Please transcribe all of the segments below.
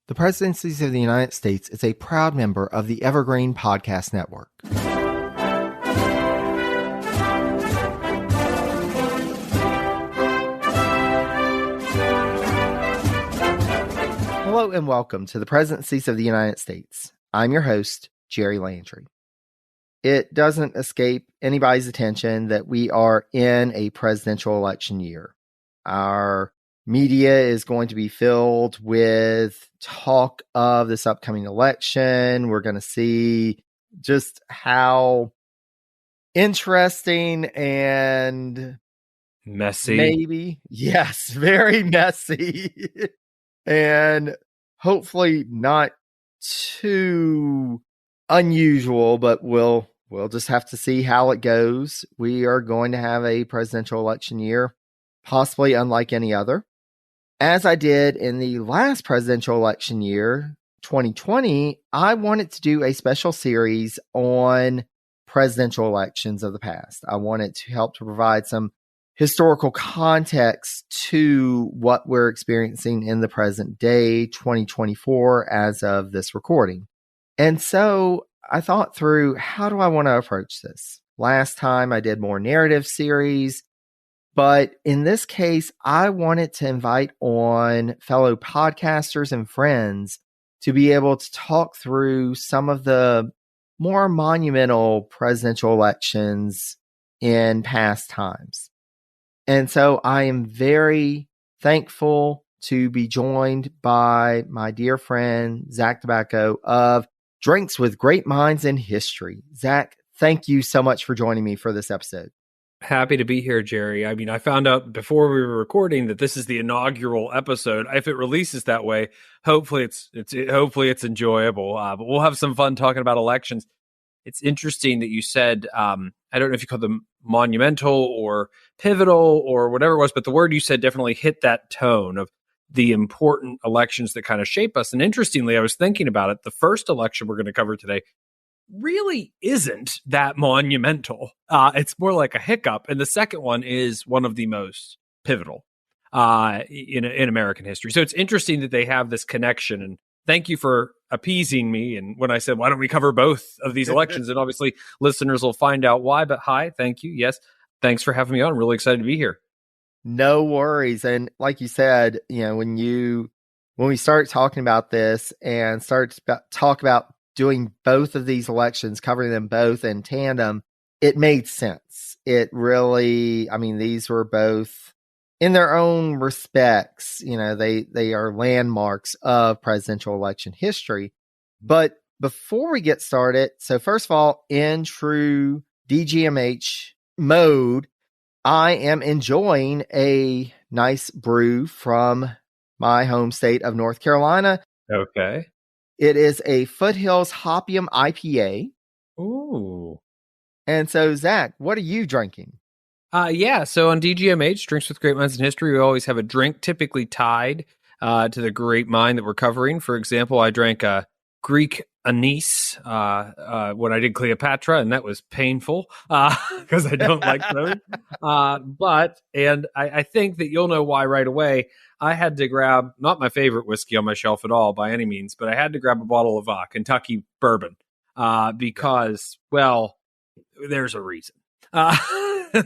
The Presidencies of the United States is a proud member of the Evergreen Podcast Network. Hello and welcome to the Presidencies of the United States. I'm your host, Jerry Landry. It doesn't escape anybody's attention that we are in a presidential election year. Our media is going to be filled with talk of this upcoming election. We're going to see just how interesting and messy. Yes, very messy. And hopefully not too unusual, but we'll just have to see how it goes. We are going to have a presidential election year, possibly unlike any other. As I did in the last presidential election year, 2020, I wanted to do a special series on presidential elections of the past. I wanted to help to provide some historical context to what we're experiencing in the present day, 2024, as of this recording. And so I thought through, how do I want to approach this? Last time I did more narrative series. But in this case, I wanted to invite on fellow podcasters and friends to be able to talk through some of the more monumental presidential elections in past times. And so I am very thankful to be joined by my dear friend, Zach Tobacco of Drinks with Great Minds in History. Zach, thank you so much for joining me for this episode. Happy to be here, Jerry. I mean, I found out before we were recording that this is the inaugural episode. If it releases that way, hopefully it's enjoyable. But we'll have some fun talking about elections. It's interesting that you said, I don't know if you called them monumental or pivotal or whatever it was, but the word you said definitely hit that tone of the important elections that kind of shape us. And interestingly, I was thinking about it. The first election we're going to cover today really isn't that monumental. It's more like a hiccup. And the second one is one of the most pivotal in American history. So it's interesting that they have this connection. And thank you for appeasing me. And when I said, why don't we cover both of these elections? And obviously listeners will find out why. But hi, thank you. Yes, thanks for having me on. I'm really excited to be here. No worries. And like you said, when we start talking about this and start to talk about doing both of these elections, covering them both in tandem, it made sense. It really, these were both in their own respects, they are landmarks of presidential election history. But before we get started, so first of all, in true DGMH mode, I am enjoying a nice brew from my home state of North Carolina. Okay. It is a Foothills Hopium IPA. Ooh. And so, Zach, what are you drinking? So on DGMH, Drinks with Great Minds in History, we always have a drink typically tied to the great mind that we're covering. For example, I drank a Greek anise when I did Cleopatra, and that was painful because I don't like those. I think that you'll know why right away. I had to grab, not my favorite whiskey on my shelf at all by any means, but I had to grab a bottle of Kentucky bourbon because, well, there's a reason.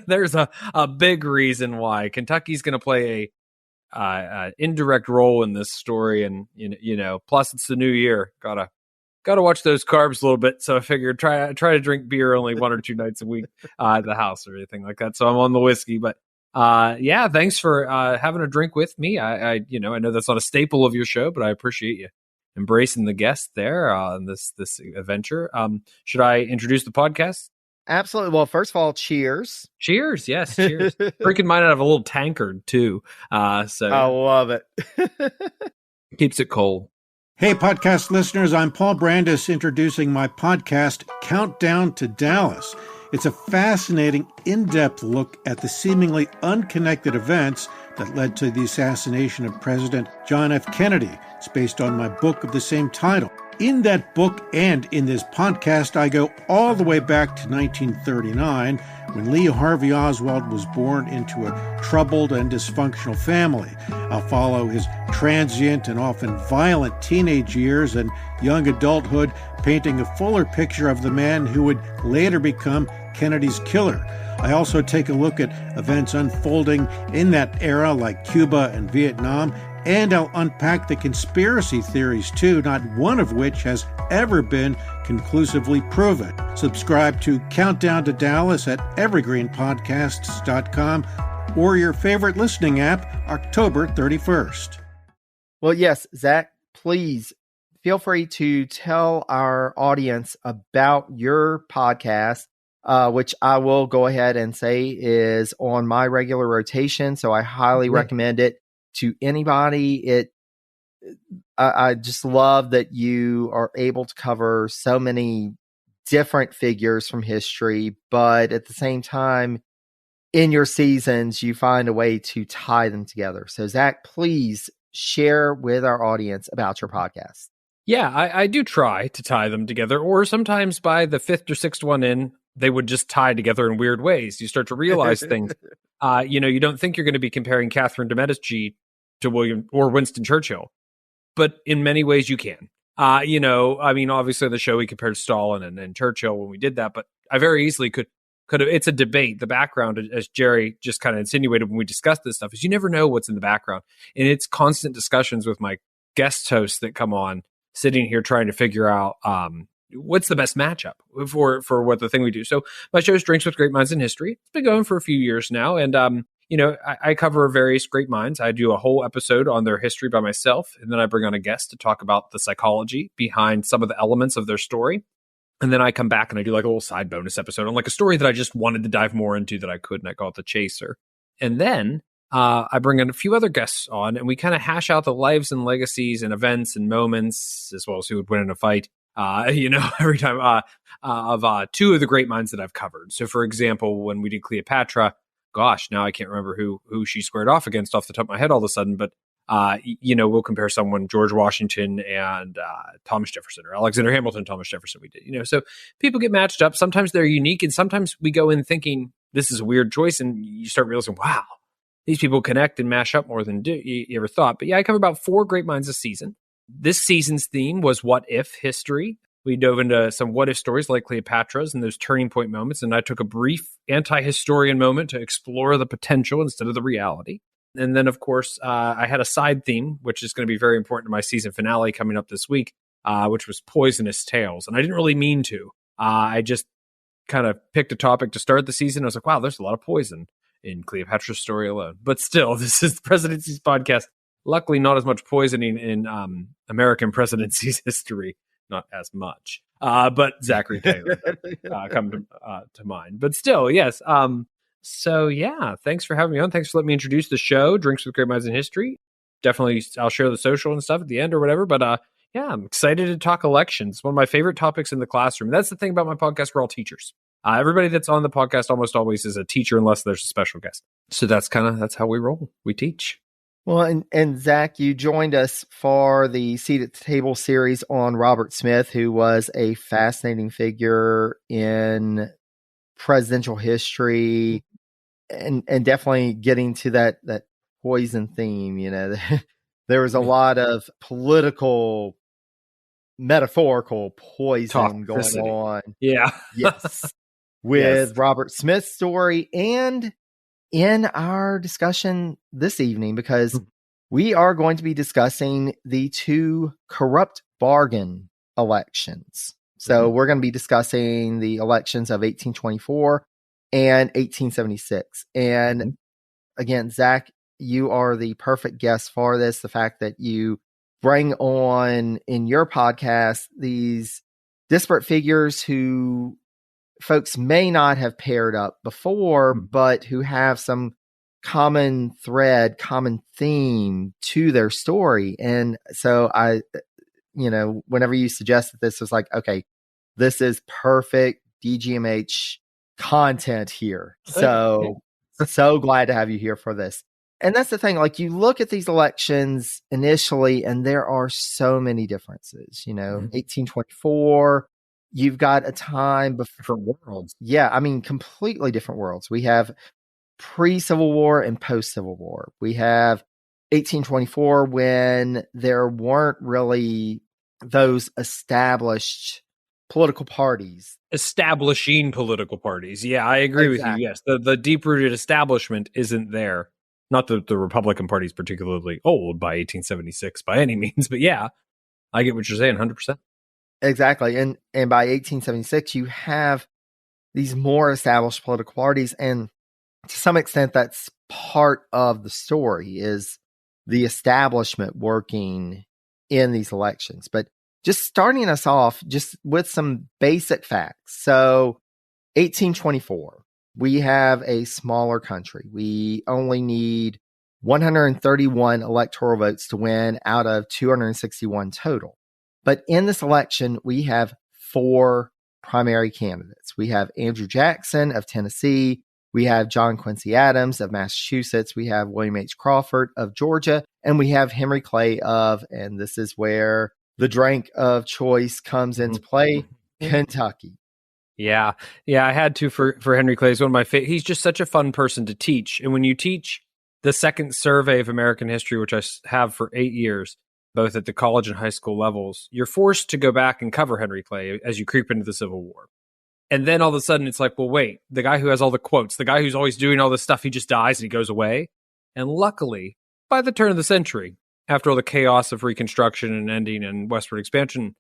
There's a big reason why. Kentucky's going to play a indirect role in this story, and plus it's the new year. Gotta watch those carbs a little bit. So I figured try to drink beer only 1 or 2 nights a week at the house or anything like that. So I'm on the whiskey, but thanks for having a drink with me. I know that's not a staple of your show, but I appreciate you embracing the guest there on this adventure. Should I introduce the podcast? Absolutely. Well, first of all, cheers. Cheers. Yes. Cheers. Drinking mine out of a little tankard too. So I love it. Keeps it cold. Hey, podcast listeners, I'm Paul Brandis introducing my podcast, Countdown to Dallas. It's a fascinating, in-depth look at the seemingly unconnected events that led to the assassination of President John F. Kennedy. It's based on my book of the same title. In that book and in this podcast, I go all the way back to 1939, when Lee Harvey Oswald was born into a troubled and dysfunctional family. I'll follow his transient and often violent teenage years and young adulthood, painting a fuller picture of the man who would later become Kennedy's killer. I also take a look at events unfolding in that era, like Cuba and Vietnam, and I'll unpack the conspiracy theories too, not one of which has ever been conclusively proven. Subscribe to Countdown to Dallas at evergreenpodcasts.com or your favorite listening app, October 31st. Well, yes, Zach, please feel free to tell our audience about your podcast, which I will go ahead and say is on my regular rotation. So I highly recommend it to anybody. I just love that you are able to cover so many different figures from history, but at the same time, in your seasons, you find a way to tie them together. So Zach, please share with our audience about your podcast. Yeah, I do try to tie them together, or sometimes by the fifth or sixth one in, they would just tie together in weird ways. You start to realize things. You don't think you're going to be comparing Catherine de Medici to William or Winston Churchill, but in many ways you can. Obviously the show we compared Stalin and Churchill when we did that, but I very easily could have. It's a debate. The background, as Jerry just kind of insinuated when we discussed this stuff, is you never know what's in the background, and it's constant discussions with my guest hosts that come on, sitting here trying to figure out what's the best matchup for what the thing we do. So my show is Drinks with Great Minds in History. It's been going for a few years now, and I cover various great minds. I do a whole episode on their history by myself, and then I bring on a guest to talk about the psychology behind some of the elements of their story. And then I come back and I do like a little side bonus episode on like a story that I just wanted to dive more into that I couldn't. I call it The Chaser. And then I bring in a few other guests on, and we kind of hash out the lives and legacies and events and moments, as well as who would win in a fight, every time of two of the great minds that I've covered. So, for example, when we did Cleopatra, gosh, now I can't remember who she squared off against off the top of my head all of a sudden, but we'll compare someone, George Washington and Thomas Jefferson, or Alexander Hamilton, Thomas Jefferson. We did, so people get matched up. Sometimes they're unique, and sometimes we go in thinking this is a weird choice, and you start realizing, wow, these people connect and mash up more than you ever thought. But yeah, I cover about 4 great minds a season. This season's theme was what if history. We dove into some what if stories like Cleopatra's and those turning point moments, and I took a brief anti-historian moment to explore the potential instead of the reality. And then, of course, I had a side theme, which is going to be very important to my season finale coming up this week, which was poisonous tales. And I didn't really mean to. I just kind of picked a topic to start the season. I was like, wow, there's a lot of poison in Cleopatra's story alone. But still, this is the Presidency's podcast. Luckily, not as much poisoning in American presidency's history. Not as much. But Zachary Taylor come to mind. But still, yes. So yeah, thanks for having me on. Thanks for letting me introduce the show, Drinks with Great Minds in History. Definitely, I'll share the social and stuff at the end or whatever. But yeah, I'm excited to talk elections. One of my favorite topics in the classroom. That's the thing about my podcast. We're all teachers. Everybody that's on the podcast almost always is a teacher, unless there's a special guest. So that's how we roll. We teach. Well, and Zach, you joined us for the Seat at the Table series on Robert Smith, who was a fascinating figure in presidential history, and definitely getting to that poison theme. There was a lot of political, metaphorical poison going on. Yeah. Yes. With Robert Smith's story and in our discussion this evening, because we are going to be discussing the 2 corrupt bargain elections. So we're going to be discussing the elections of 1824 and 1876. And again, Zach, you are the perfect guest for this. The fact that you bring on in your podcast these disparate figures who folks may not have paired up before, but who have some common thread, common theme to their story. And so I, whenever you suggested this, was like, okay, this is perfect DGMH content here. So glad to have you here for this. And that's the thing, like you look at these elections initially, and there are so many differences. 1824, you've got a time before. Different worlds. Yeah, I mean, completely different worlds. We have pre-Civil War and post-Civil War. We have 1824 when there weren't really those established political parties. Establishing political parties. Yeah, I agree with you. Yes, the deep-rooted establishment isn't there. Not that the Republican Party is particularly old by 1876 by any means, but yeah, I get what you're saying 100%. Exactly. And by 1876, you have these more established political parties. And to some extent, that's part of the story is the establishment working in these elections. But just starting us off just with some basic facts. So 1824, we have a smaller country. We only need 131 electoral votes to win out of 261 total. But in this election, we have 4 primary candidates. We have Andrew Jackson of Tennessee. We have John Quincy Adams of Massachusetts. We have William H. Crawford of Georgia. And we have Henry Clay and this is where the drink of choice comes into play, Kentucky. Yeah. I had to for Henry Clay. He's one of my favorite. He's just such a fun person to teach. And when you teach the second survey of American history, which I have for 8 years, both at the college and high school levels, you're forced to go back and cover Henry Clay as you creep into the Civil War. And then all of a sudden it's like, well, wait, the guy who has all the quotes, the guy who's always doing all this stuff, he just dies and he goes away. And luckily, by the turn of the century, after all the chaos of Reconstruction and ending and westward expansion,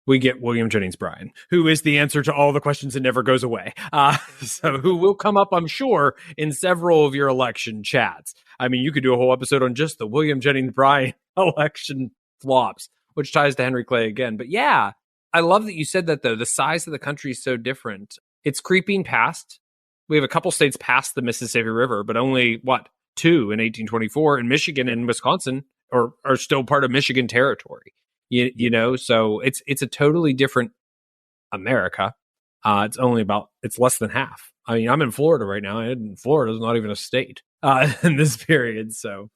we get William Jennings Bryan, who is the answer to all the questions and never goes away. So who will come up, I'm sure, in several of your election chats. I mean, you could do a whole episode on just the William Jennings Bryan election flops, which ties to Henry Clay again. But yeah, I love that you said that, though. The size of the country is so different. It's creeping past. We have a couple states past the Mississippi River, but only, 2 in 1824, and Michigan and Wisconsin are still part of Michigan territory. You know, so it's a totally different America. It's less than half. I mean, I'm in Florida right now, and Florida's not even a state in this period. So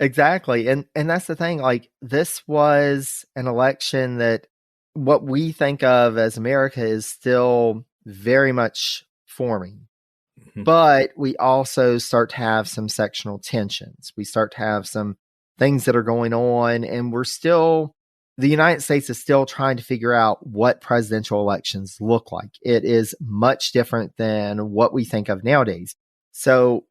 exactly, and that's the thing. Like, this was an election that what we think of as America is still very much forming. Mm-hmm. But we also start to have some sectional tensions. We start to have some things that are going on, and the United States is still trying to figure out what presidential elections look like. It is much different than what we think of nowadays. So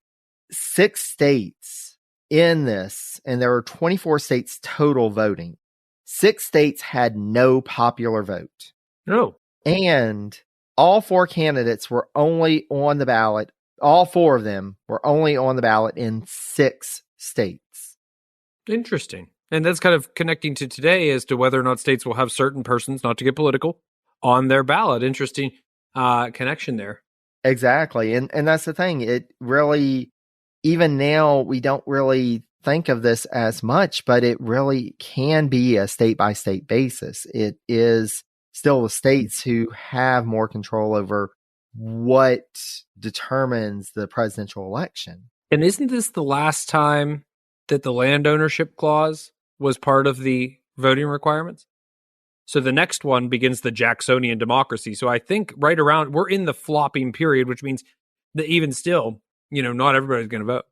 6 states in this, and there were 24 states total voting. 6 states had no popular vote. No. And all 4 candidates were only on the ballot. All 4 of them were only on the ballot in 6 states. Interesting. And that's kind of connecting to today as to whether or not states will have certain persons, not to get political, on their ballot. Interesting connection there. Exactly. And that's the thing. It really, even now, we don't really think of this as much, but it really can be a state-by-state basis. It is still the states who have more control over what determines the presidential election. And isn't this the last time that the land ownership clause was part of the voting requirements? So the next one begins the Jacksonian democracy. So I think we're in the flopping period, which means that even still, not everybody's going to vote.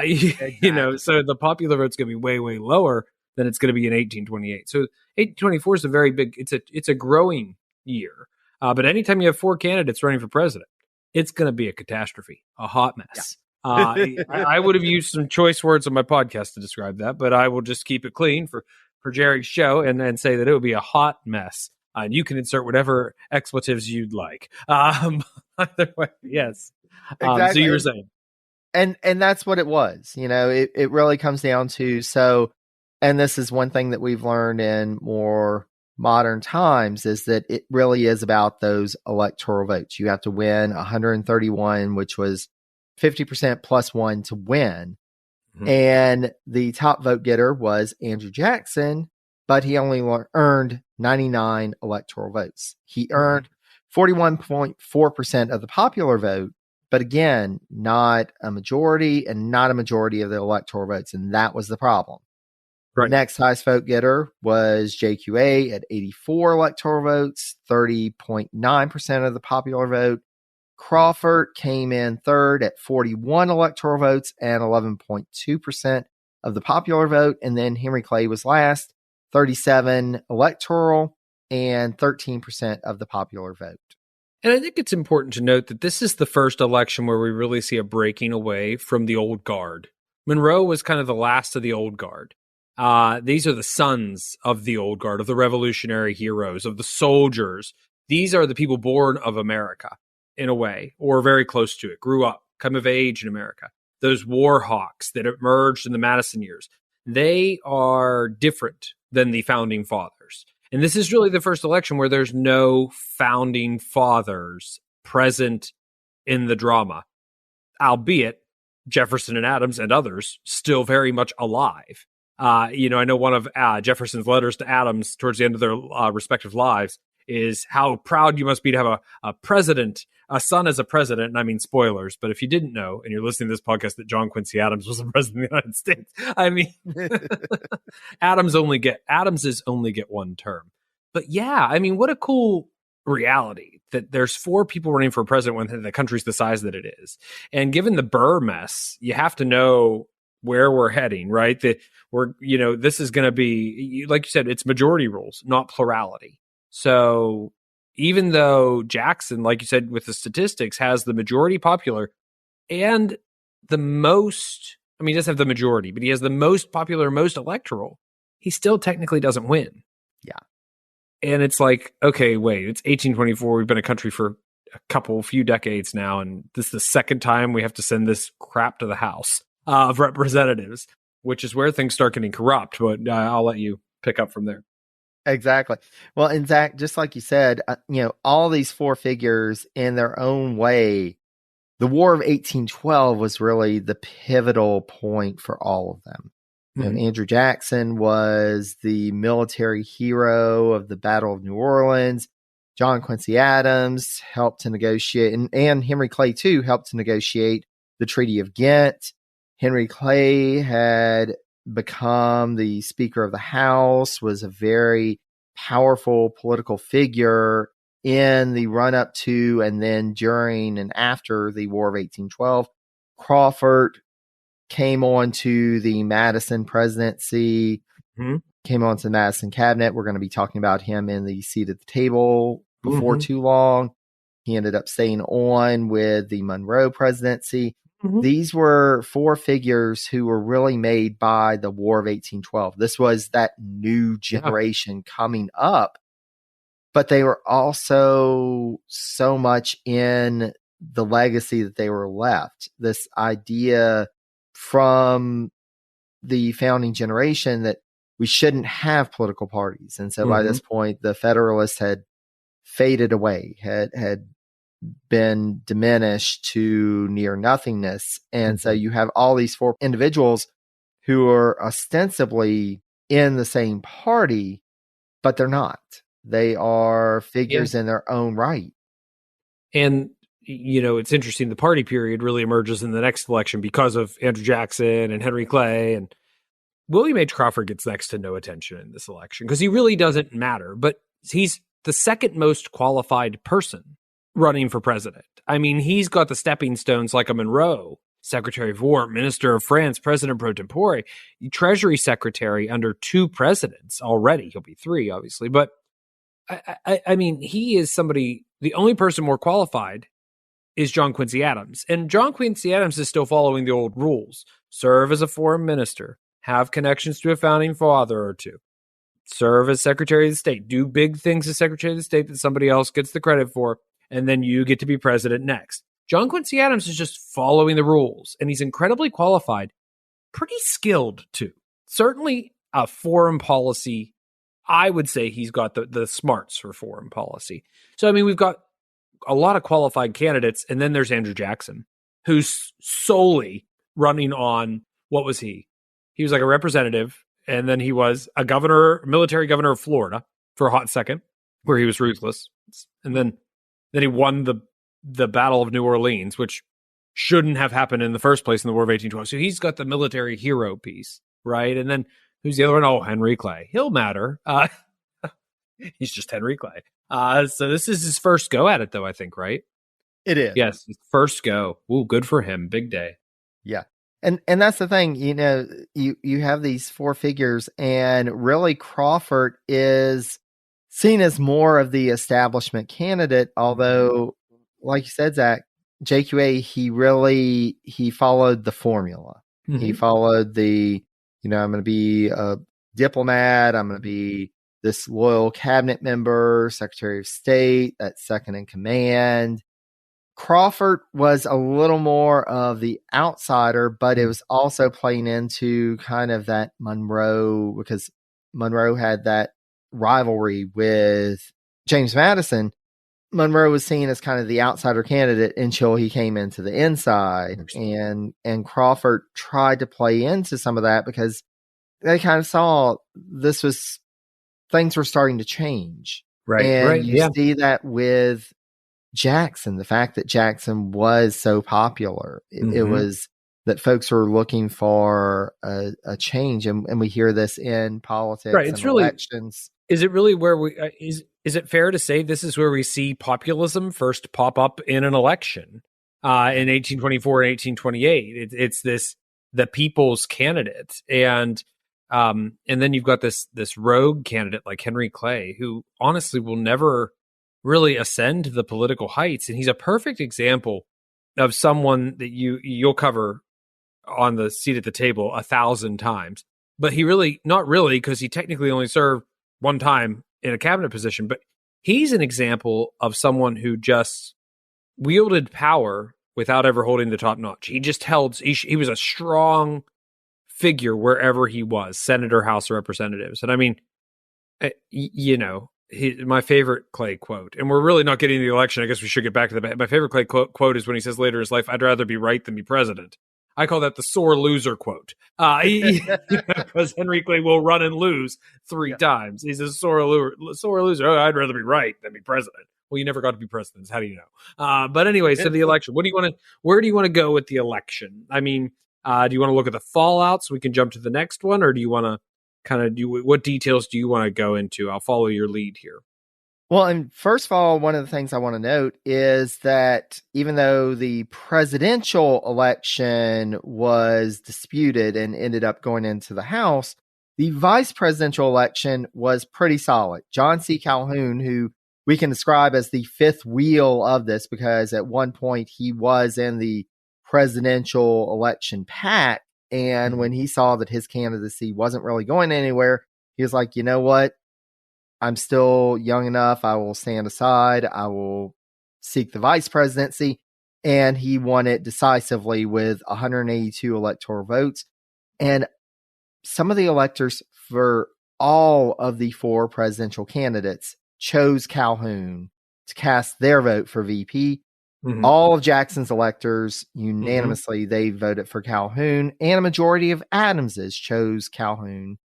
Exactly. So the popular vote's going to be way, way lower than it's going to be in 1828. So 1824 is a very big, it's a growing year. But anytime you have 4 candidates running for president, it's going to be a catastrophe, a hot mess. Yeah. I would have used some choice words on my podcast to describe that, but I will just keep it clean for Jerry's show and say that it would be a hot mess. And you can insert whatever expletives you'd like. Either way, yes. Exactly. So you were saying. And that's what it was. It really comes down to, and this is one thing that we've learned in more modern times, is that it really is about those electoral votes. You have to win 131, which was 50% plus 1 to win. Mm-hmm. And the top vote getter was Andrew Jackson, but he only earned 99 electoral votes. He earned 41.4% of the popular vote, But again, not a majority and not a majority of the electoral votes. And that was the problem. Right. Next highest vote getter was JQA at 84 electoral votes, 30.9% of the popular vote. Crawford came in third at 41 electoral votes and 11.2% of the popular vote. And then Henry Clay was last, 37 electoral and 13% of the popular vote. And I think it's important to note that this is the first election where we really see a breaking away from the old guard. Monroe was kind of the last of the old guard. These are the sons of the old guard, of the revolutionary heroes, of the soldiers. These are the people born of America, in a way, or very close to it, grew up, come of age in America. Those war hawks that emerged in the Madison years, they are different than the founding fathers. And this is really the first election where there's no founding fathers present in the drama, albeit Jefferson and Adams and others still very much alive. I know one of Jefferson's letters to Adams towards the end of their respective lives is how proud you must be to have a president, a son as a president. And I mean, spoilers, but if you didn't know, and you're listening to this podcast, that John Quincy Adams was the president of the United States, I mean, Adamses only get one term. But yeah, I mean, what a cool reality that there's 4 people running for president when the country's the size that it is. And given the Burr mess, you have to know where we're heading, right? That this is going to be, like you said, it's majority rules, not plurality. So even though Jackson, like you said, with the statistics, has the majority popular and the most, he doesn't have the majority, but he has the most popular, most electoral, he still technically doesn't win. Yeah. And it's like, okay, wait, it's 1824. We've been a country for a few decades now. And this is the second time we have to send this crap to the House of Representatives, which is where things start getting corrupt. But I'll let you pick up from there. Exactly. Well, and Zach, just like you said, all these 4 figures in their own way, the War of 1812 was really the pivotal point for all of them. Mm-hmm. Andrew Jackson was the military hero of the Battle of New Orleans. John Quincy Adams helped to negotiate, and Henry Clay, too, helped to negotiate the Treaty of Ghent. Henry Clay had become the Speaker of the House, was a very powerful political figure in the run-up to and then during and after the War of 1812. Crawford came on to the Madison presidency, came on to the Madison cabinet. We're going to be talking about him in the seat at the table before too long. He ended up staying on with the Monroe presidency. These were 4 figures who were really made by the War of 1812. This was that new generation coming up, but they were also so much in the legacy that they were left. This idea from the founding generation that we shouldn't have political parties. And so by this point, the Federalists had faded away, had been diminished to near nothingness. And so you have all these 4 individuals who are ostensibly in the same party, but they're not. They are figures in their own right. And, it's interesting. The party period really emerges in the next election because of Andrew Jackson and Henry Clay. And William H. Crawford gets next to no attention in this election because he really doesn't matter. But he's the second most qualified person running for president. He's got the stepping stones like a Monroe, Secretary of War, Minister of France, President pro tempore, Treasury Secretary under 2 presidents already. He'll be 3, obviously. But, he is somebody, the only person more qualified is John Quincy Adams. And John Quincy Adams is still following the old rules. Serve as a foreign minister, have connections to a founding father or 2. Serve as Secretary of the State, do big things as Secretary of the State that somebody else gets the credit for, and then you get to be president next. John Quincy Adams is just following the rules, and he's incredibly qualified, pretty skilled too. Certainly a foreign policy, I would say he's got the smarts for foreign policy. So, we've got a lot of qualified candidates, and then there's Andrew Jackson, who's solely running on, what was he? He was like a representative, and then he was a military governor of Florida for a hot second, where he was ruthless. And then he won the Battle of New Orleans, which shouldn't have happened in the first place in the War of 1812. So he's got the military hero piece, right? And then who's the other one? Oh, Henry Clay. He'll matter. He's just Henry Clay. So this is his first go at it, though, I think, right? It is. Yes, first go. Ooh, good for him. Big day. Yeah. And that's the thing, you have these four figures, and really Crawford is seen as more of the establishment candidate, although, like you said, Zach, JQA, he followed the formula. Mm-hmm. He followed the, I'm going to be a diplomat. I'm going to be this loyal cabinet member, Secretary of State, that's second in command. Crawford was a little more of the outsider, but it was also playing into kind of that Monroe, because Monroe had that rivalry with James Madison. Monroe was seen as kind of the outsider candidate until he came into the inside, and Crawford tried to play into some of that because they kind of saw things were starting to change. Right. And you see that with Jackson, the fact that Jackson was so popular, it was that folks were looking for a change, and we hear this in politics, right? It's really elections. Is it really where we is it fair to say this is where we see populism first pop up in an election in 1824 and 1828? It's the people's candidate, and then you've got this rogue candidate like Henry Clay, who honestly will never really ascend to the political heights. And he's a perfect example of someone that you'll cover on the seat at the table 1,000 times. But he really, not really, because he technically only served one time in a cabinet position, but he's an example of someone who just wielded power without ever holding the top notch. He just he was a strong figure wherever he was, Senator, House of Representatives. And I mean, my favorite Clay quote, and we're really not getting to the election. I guess we should get back to that. My favorite Clay quote is when he says later in his life, "I'd rather be right than be president." I call that the sore loser quote. Because Henry Clay will run and lose three times. He's a sore loser. Oh, I'd rather be right than be president. Well, you never got to be president. How do you know? But anyway, so the election. Where do you want to go with the election? I mean, do you want to look at the fallout so we can jump to the next one, or do you want to kind of what details do you want to go into? I'll follow your lead here. Well, and first of all, one of the things I want to note is that even though the presidential election was disputed and ended up going into the House, the vice presidential election was pretty solid. John C. Calhoun, who we can describe as the fifth wheel of this, because at one point he was in the presidential election pack, and when he saw that his candidacy wasn't really going anywhere, he was like, you know what? I'm still young enough. I will stand aside. I will seek the vice presidency. And he won it decisively with 182 electoral votes. And some of the electors for all of the four presidential candidates chose Calhoun to cast their vote for VP. Mm-hmm. All of Jackson's electors unanimously, they voted for Calhoun, and a majority of Adams's chose Calhoun.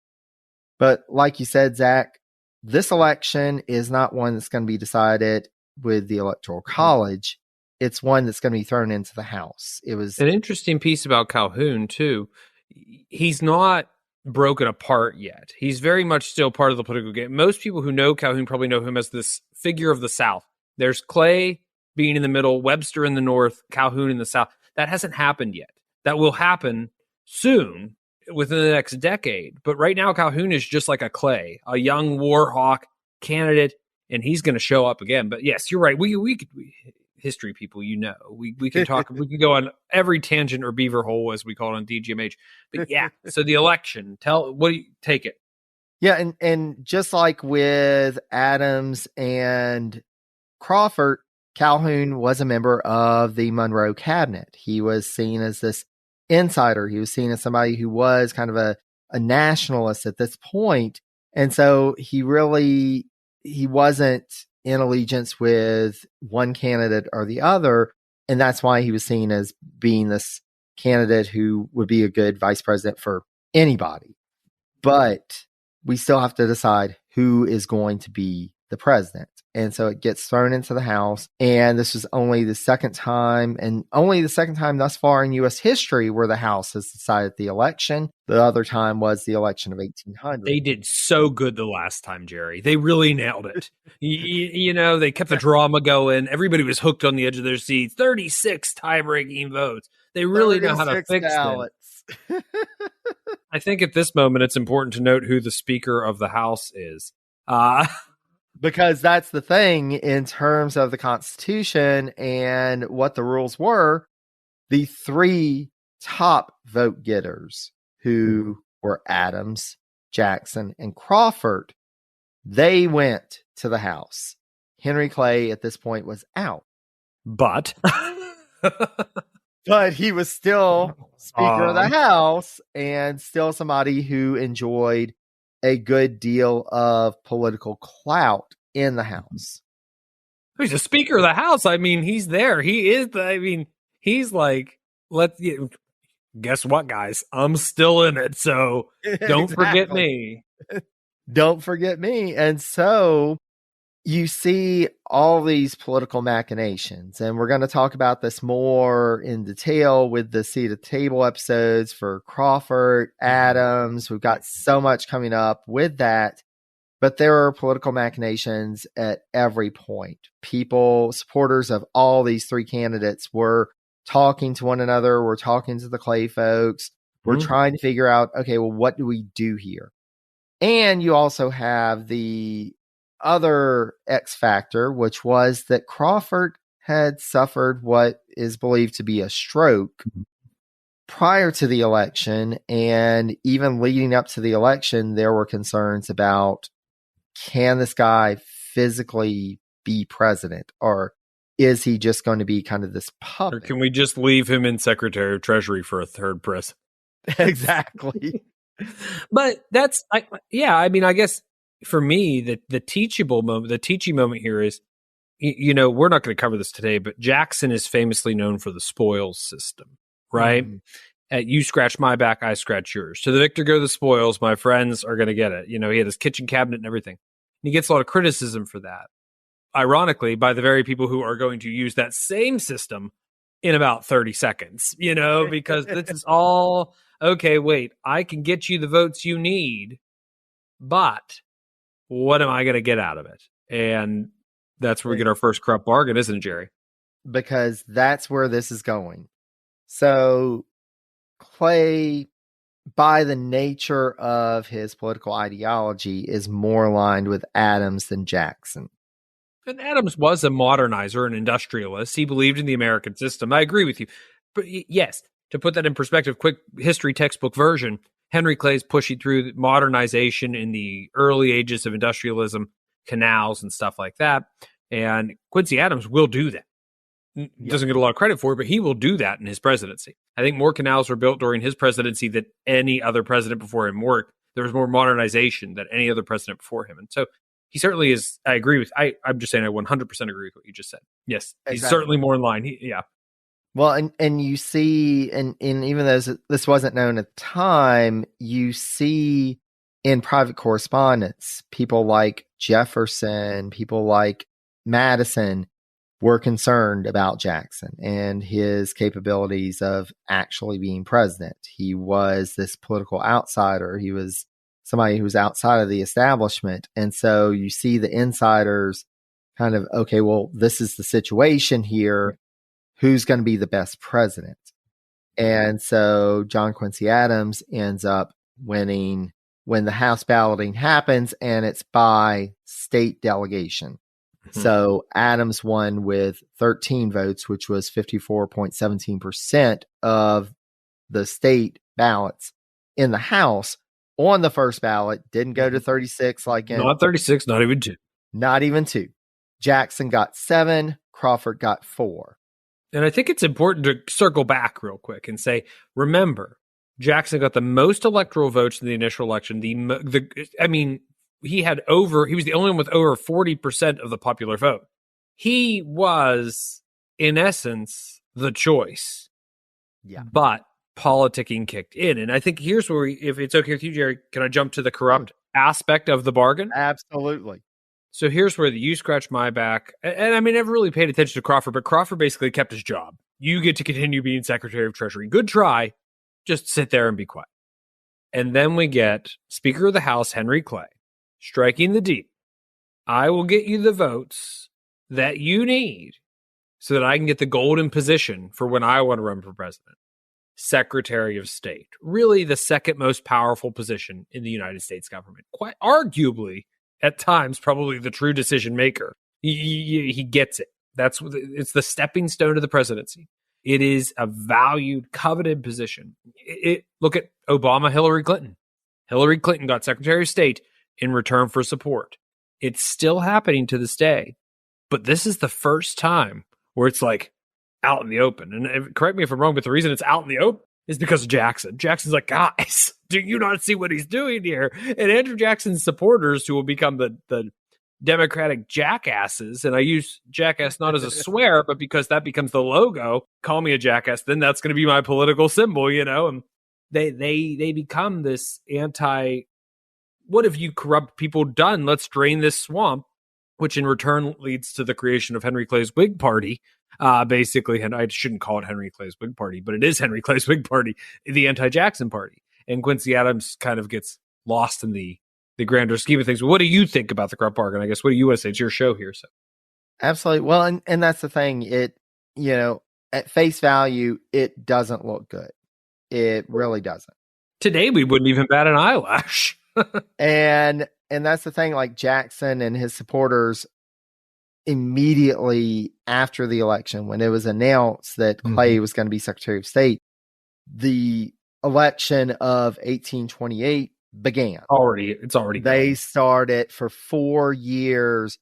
But like you said, Zach, this election is not one that's going to be decided with the Electoral College. It's one that's going to be thrown into the House. It was an interesting piece about Calhoun, too. He's not broken apart yet. He's very much still part of the political game. Most people who know Calhoun probably know him as this figure of the South. There's Clay being in the middle, Webster in the North, Calhoun in the South. That hasn't happened yet. That will happen soon, within the next decade. But right now, Calhoun is just like a Clay, a young war hawk candidate, and he's going to show up again. But yes, you're right. We history people, we can talk, we can go on every tangent or beaver hole, as we call it on DGMH. But yeah, so the election, what do you take it? Yeah. And just like with Adams and Crawford, Calhoun was a member of the Monroe cabinet. He was seen as this insider. He was seen as somebody who was kind of a nationalist at this point. And so he wasn't in allegiance with one candidate or the other. And that's why he was seen as being this candidate who would be a good vice president for anybody. But we still have to decide who is going to be the president. And so it gets thrown into the House. And this is only the second time, and only the second time thus far in U.S. history where the House has decided the election. The other time was the election of 1800. They did so good the last time, Jerry. They really nailed it. You know, they kept the drama going. Everybody was hooked on the edge of their seats. 36 tie-breaking votes. They really know how to fix ballots. I think at this moment, it's important to note who the Speaker of the House is. Because that's the thing in terms of the Constitution and what the rules were. The three top vote getters, who were Adams, Jackson, and Crawford, they went to the House. Henry Clay at this point was out. But he was still Speaker of the House and still somebody who enjoyed a good deal of political clout in the House. He's a Speaker of the House. I mean, he's there. He is. He's like, guess what, guys? I'm still in it. So don't forget me. Don't forget me. And so you see all these political machinations, and we're going to talk about this more in detail with the seat at the table episodes for Crawford, Adams. We've got so much coming up with that, but there are political machinations at every point. People, supporters of all these three candidates, were talking to one another. We're talking to the Clay folks. We're trying to figure out, okay, well, what do we do here? And you also have the other X factor, which was that Crawford had suffered what is believed to be a stroke prior to the election. And even leading up to the election, there were concerns about, can this guy physically be president? Or is he just going to be kind of this puppet? Or can we just leave him in Secretary of Treasury for a third president? Exactly. But that's, I mean, I guess for me, the teaching moment here is, you know, we're not going to cover this today, but Jackson is famously known for the spoils system, right? You scratch my back, I scratch yours. To the victor go the spoils. My friends are going to get it. You know, he had his kitchen cabinet and everything. And he gets a lot of criticism for that. Ironically, by the very people who are going to use that same system in about 30 seconds, you know, because this is all, okay, wait, I can get you the votes you need, but what am I going to get out of it? And that's where we get our first corrupt bargain, isn't it, Jerry? Because that's where this is going. So Clay, by the nature of his political ideology, is more aligned with Adams than Jackson. And Adams was a modernizer, an industrialist. He believed in the American system. I agree with you. But yes, to put that in perspective, quick history textbook version, Henry Clay's pushing through modernization in the early ages of industrialism, canals and stuff like that. And Quincy Adams will do that. Doesn't get a lot of credit for it, but he will do that in his presidency. I think more canals were built during his presidency than any other president before him. There was more modernization than any other president before him. And so he certainly is. I agree with. I'm just saying I 100% agree with what you just said. Yes, exactly. He's certainly more in line. Well, and you see, and even though this wasn't known at the time, you see in private correspondence, people like Jefferson, people like Madison were concerned about Jackson and his capabilities of actually being president. He was this political outsider. He was somebody who was outside of the establishment. And so you see the insiders kind of, okay, well, this is the situation here. Who's going to be the best president? And so John Quincy Adams ends up winning when the House balloting happens, and it's by state delegation. So Adams won with 13 votes, which was 54.17% of the state ballots in the House. On the first ballot, didn't go to 36 like in... Not 36, not even 2. Not even 2. Jackson got 7, Crawford got 4. And I think it's important to circle back real quick and say, remember, Jackson got the most electoral votes in the initial election. He was the only one with over 40% of the popular vote. He was, in essence, the choice. Yeah. But politicking kicked in. And I think here's where, if it's okay with you, Jerry, can I jump to the corrupt aspect of the bargain? Absolutely. So here's where you scratch my back. And I mean, I never really paid attention to Crawford, but Crawford basically kept his job. You get to continue being Secretary of Treasury. Good try. Just sit there and be quiet. And then we get Speaker of the House, Henry Clay, striking the deal. I will get you the votes that you need so that I can get the golden position for when I want to run for president. Secretary of State. Really the second most powerful position in the United States government. Quite arguably, at times, probably the true decision maker. He gets it. It's the stepping stone to the presidency. It is a valued, coveted position. Look at Obama, Hillary Clinton. Hillary Clinton got Secretary of State in return for support. It's still happening to this day. But this is the first time where it's like out in the open. And correct me if I'm wrong, but the reason it's out in the open is because of Jackson. Jackson's like, guys, do you not see what he's doing here? And Andrew Jackson's supporters, who will become the Democratic jackasses, and I use jackass not as a swear, but because that becomes the logo, call me a jackass, then that's going to be my political symbol, and they become this anti, what have you corrupt people done? Let's drain this swamp, which in return leads to the creation of Henry Clay's Whig Party. Basically, and I shouldn't call it Henry Clay's Whig Party, but it is Henry Clay's Whig Party, the anti-Jackson party. And Quincy Adams kind of gets lost in the grander scheme of things. But what do you think about the corrupt bargain? I guess, what do you want to say? It's your show here. So, absolutely. Well, and that's the thing. It, at face value, it doesn't look good. It really doesn't. Today, we wouldn't even bat an eyelash. And that's the thing, like Jackson and his supporters, immediately after the election, when it was announced that Clay was going to be Secretary of State, the election of 1828 began. It's already They started for 4 years,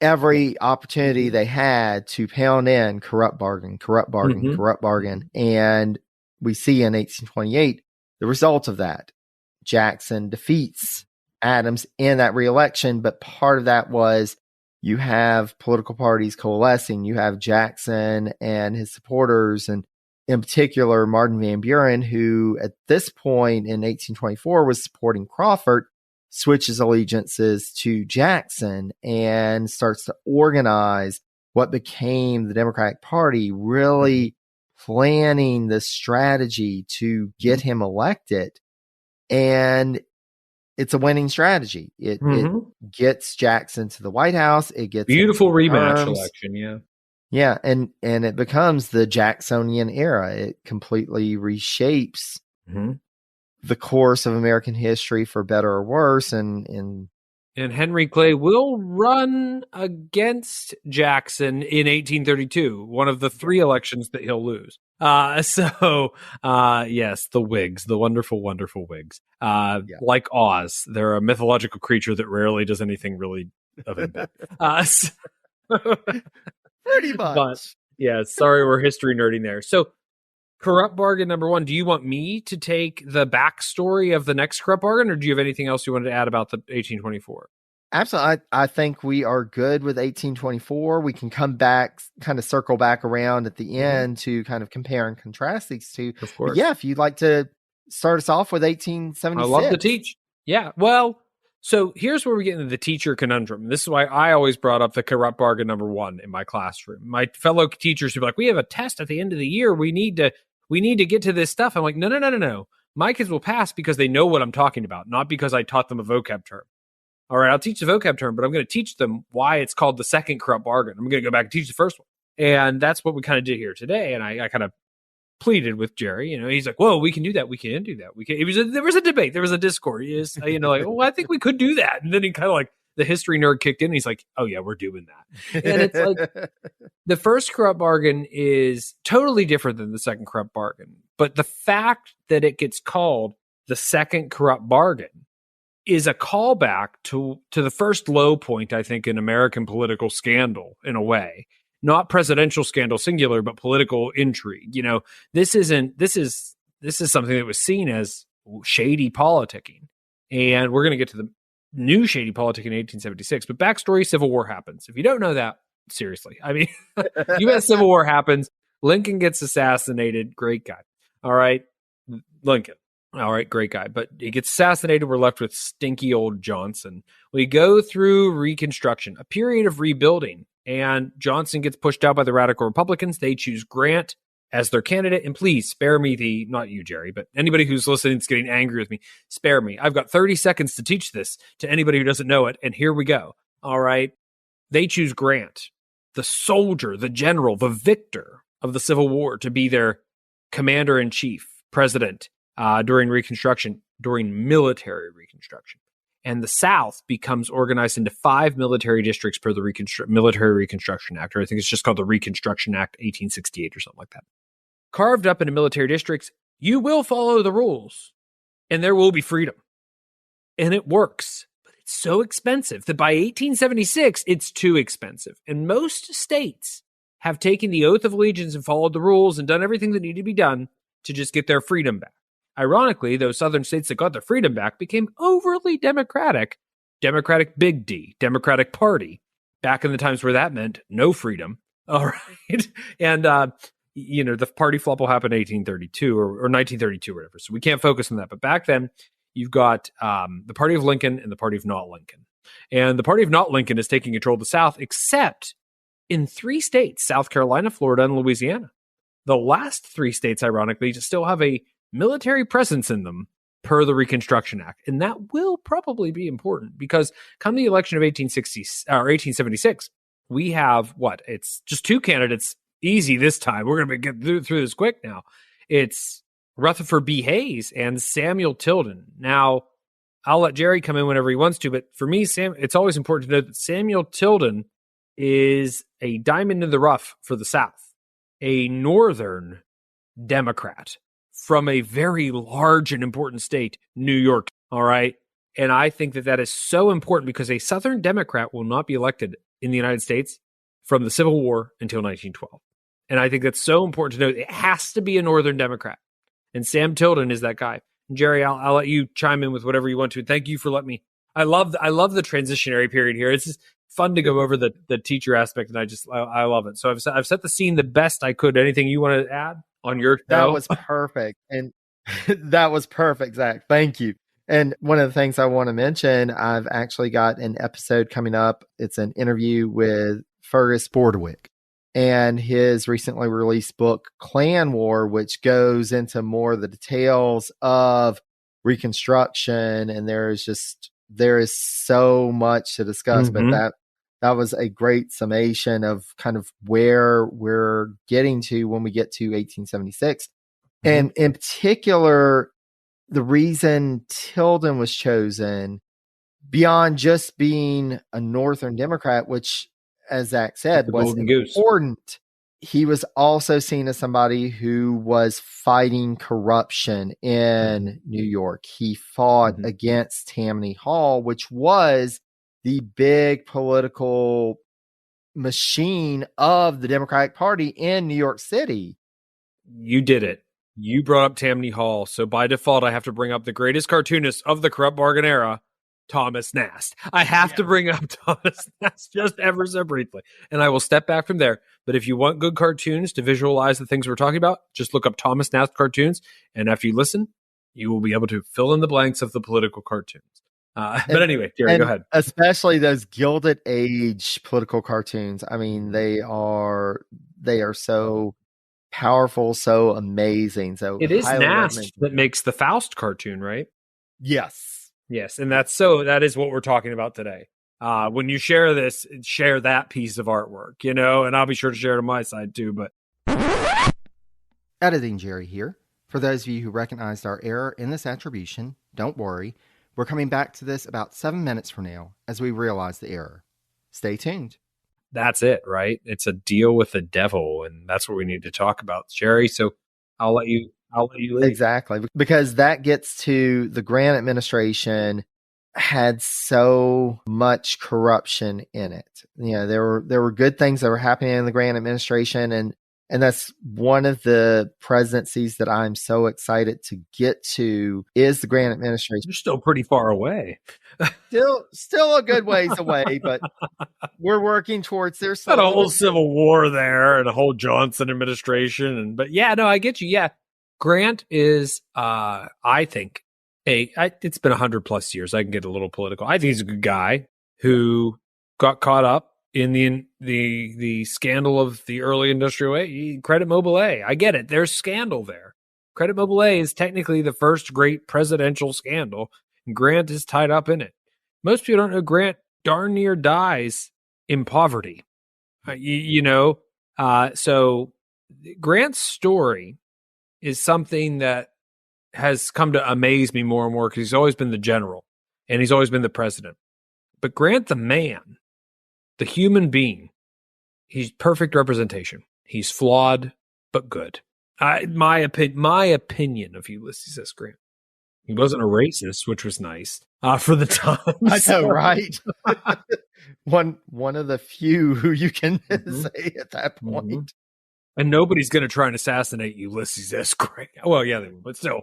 every opportunity they had to pound in corrupt bargain. And we see in 1828 the result of that. Jackson defeats Adams in that reelection, but part of that was you have political parties coalescing. You have Jackson and his supporters, and in particular, Martin Van Buren, who at this point in 1824 was supporting Crawford, switches allegiances to Jackson and starts to organize what became the Democratic Party, really planning the strategy to get him elected. And it's a winning strategy. It gets Jackson to the White House. It gets beautiful rematch election. Yeah. Yeah. And it becomes the Jacksonian era. It completely reshapes the course of American history for better or worse. And Henry Clay will run against Jackson in 1832, one of the 3 elections that he'll lose. Yes, the Whigs, the wonderful, wonderful Whigs. Like Oz, they're a mythological creature that rarely does anything really of impact. Pretty much. But, yeah, sorry, we're history nerding there. So, corrupt bargain number 1. Do you want me to take the backstory of the next corrupt bargain, or do you have anything else you wanted to add about the 1824? Absolutely. I think we are good with 1824. We can come back, kind of circle back around at the end to kind of compare and contrast these two. Of course. But yeah, if you'd like to start us off with 1876. I love to teach. Yeah. Well, so here's where we get into the teacher conundrum. This is why I always brought up the corrupt bargain number 1 in my classroom. My fellow teachers would be like, we have a test at the end of the year. We need to get to this stuff. I'm like, no. My kids will pass because they know what I'm talking about, not because I taught them a vocab term. All right, I'll teach the vocab term, but I'm going to teach them why it's called the second corrupt bargain. I'm going to go back and teach the first one. And that's what we kind of did here today. And I kind of pleaded with Jerry. He's like, whoa, we can do that. We can do that. There was a debate. There was a discord. I think we could do that. And then he kind of like, the history nerd kicked in. And he's like, oh, yeah, we're doing that. And it's like, the first corrupt bargain is totally different than the second corrupt bargain. But the fact that it gets called the second corrupt bargain is a callback to the first low point, I think, in American political scandal, in a way. Not presidential scandal singular, but political intrigue. This is something that was seen as shady politicking. And we're going to get to the new shady politicking in 1876. But backstory, Civil War happens. If you don't know that, seriously. I mean, U.S. Civil War happens. Lincoln gets assassinated. Great guy. All right. Lincoln. All right, great guy. But he gets assassinated. We're left with stinky old Johnson. We go through Reconstruction, a period of rebuilding, and Johnson gets pushed out by the radical Republicans. They choose Grant as their candidate. And please spare me not you, Jerry, but anybody who's listening is getting angry with me, spare me. I've got 30 seconds to teach this to anybody who doesn't know it. And here we go. All right. They choose Grant, the soldier, the general, the victor of the Civil War, to be their commander-in-chief, president, during Reconstruction, during military Reconstruction. And the South becomes organized into 5 military districts per the Military Reconstruction Act, or I think it's just called the Reconstruction Act 1868 or something like that. Carved up into military districts, you will follow the rules, and there will be freedom. And it works, but it's so expensive that by 1876, it's too expensive. And most states have taken the oath of allegiance and followed the rules and done everything that needed to be done to just get their freedom back. Ironically, those southern states that got their freedom back became overly Democratic big D, Democratic Party, back in the times where that meant no freedom. All right. And, the party flop will happen in 1832 or 1932 or whatever. So we can't focus on that. But back then, you've got the party of Lincoln and the party of not Lincoln. And the party of not Lincoln is taking control of the South, except in 3 states, South Carolina, Florida, and Louisiana. The last 3 states, ironically, still have a military presence in them per the Reconstruction Act. And that will probably be important because come the election of 1876, we have what? It's just 2 candidates. Easy this time. We're going to get through this quick now. It's Rutherford B. Hayes and Samuel Tilden. Now, I'll let Jerry come in whenever he wants to, but for me, it's always important to know that Samuel Tilden is a diamond in the rough for the South, a Northern Democrat from a very large and important state, New York. All right. And I think that is so important because a Southern Democrat will not be elected in the United States from the Civil War until 1912. And I think that's so important to know. It has to be a Northern Democrat. And Sam Tilden is that guy. And Jerry, I'll let you chime in with whatever you want to. Thank you for letting me. I love the transitionary period here. It's just fun to go over the teacher aspect, and I love it. So I've set the scene the best I could. Anything you want to add on your show? That was perfect. And that was perfect, Zach. Thank you. And one of the things I want to mention, I've actually got an episode coming up. It's an interview with Fergus Bordwick and his recently released book, Clan War, which goes into more of the details of Reconstruction. And there is so much to discuss, but that was a great summation of kind of where we're getting to when we get to 1876. And in particular, the reason Tilden was chosen, beyond just being a Northern Democrat, which, as Zach said, was important, he was also seen as somebody who was fighting corruption in New York. He fought against Tammany Hall, which was the big political machine of the Democratic Party in New York City. You did it. You brought up Tammany Hall. So by default, I have to bring up the greatest cartoonist of the corrupt bargain era, Thomas Nast. I have to bring up Thomas Nast just ever so briefly. And I will step back from there. But if you want good cartoons to visualize the things we're talking about, just look up Thomas Nast cartoons. And after you listen, you will be able to fill in the blanks of the political cartoons. But anyway, Jerry, go ahead. Especially those Gilded Age political cartoons. I mean, they are so powerful, so amazing. So it is Nast that makes the Faust cartoon, right? Yes. And that is what we're talking about today. When you share this, share that piece of artwork, and I'll be sure to share it on my side too. But editing Jerry here. For those of you who recognized our error in this attribution, don't worry. We're coming back to this about 7 minutes from now as we realize the error. Stay tuned. That's it, right? It's a deal with the devil, and that's what we need to talk about, Jerry. So I'll let you leave. Exactly, because that gets to the Grant administration had so much corruption in it. There were good things that were happening in the Grant administration, and that's one of the presidencies that I'm so excited to get to is the Grant administration. You're still pretty far away. Still a good ways away, but we're working towards there. Got a whole Civil War there and a whole Johnson administration. But yeah, no, I get you. Yeah. Grant is, I think, it's been 100+ years. I can get a little political. I think he's a good guy who got caught up in the scandal of the early industrial age. Credit Mobile A. I get it. There's scandal there. Credit Mobile A is technically the first great presidential scandal, and Grant is tied up in it. Most people don't know Grant darn near dies in poverty. So Grant's story is something that has come to amaze me more and more because he's always been the general and he's always been the president. But Grant, the man, the human being, he's perfect representation. He's flawed, but good. My opinion of Ulysses S. Grant. He wasn't a racist, which was nice for the time. I know, right? one of the few who you can say at that point. Mm-hmm. And nobody's going to try and assassinate Ulysses S. Grant. Well, yeah, they will, but still,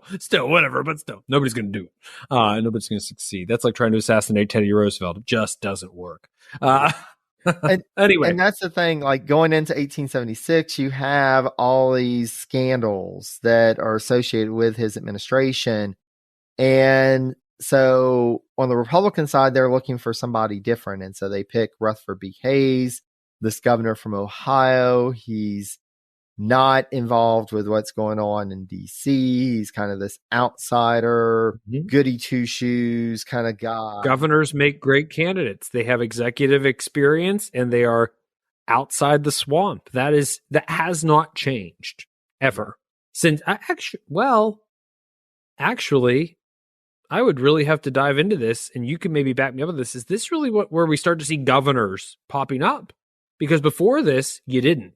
whatever. But still, nobody's going to do it. Nobody's going to succeed. That's like trying to assassinate Teddy Roosevelt. It just doesn't work. Anyway, and that's the thing. Like going into 1876, you have all these scandals that are associated with his administration, and so on the Republican side, they're looking for somebody different, and so they pick Rutherford B. Hayes, this governor from Ohio. He's not involved with what's going on in D.C. He's kind of this outsider, goody two-shoes kind of guy. Governors make great candidates. They have executive experience, and they are outside the swamp. That has not changed ever. Since actually, I would really have to dive into this, and you can maybe back me up on this. Is this really where we start to see governors popping up? Because before this, you didn't.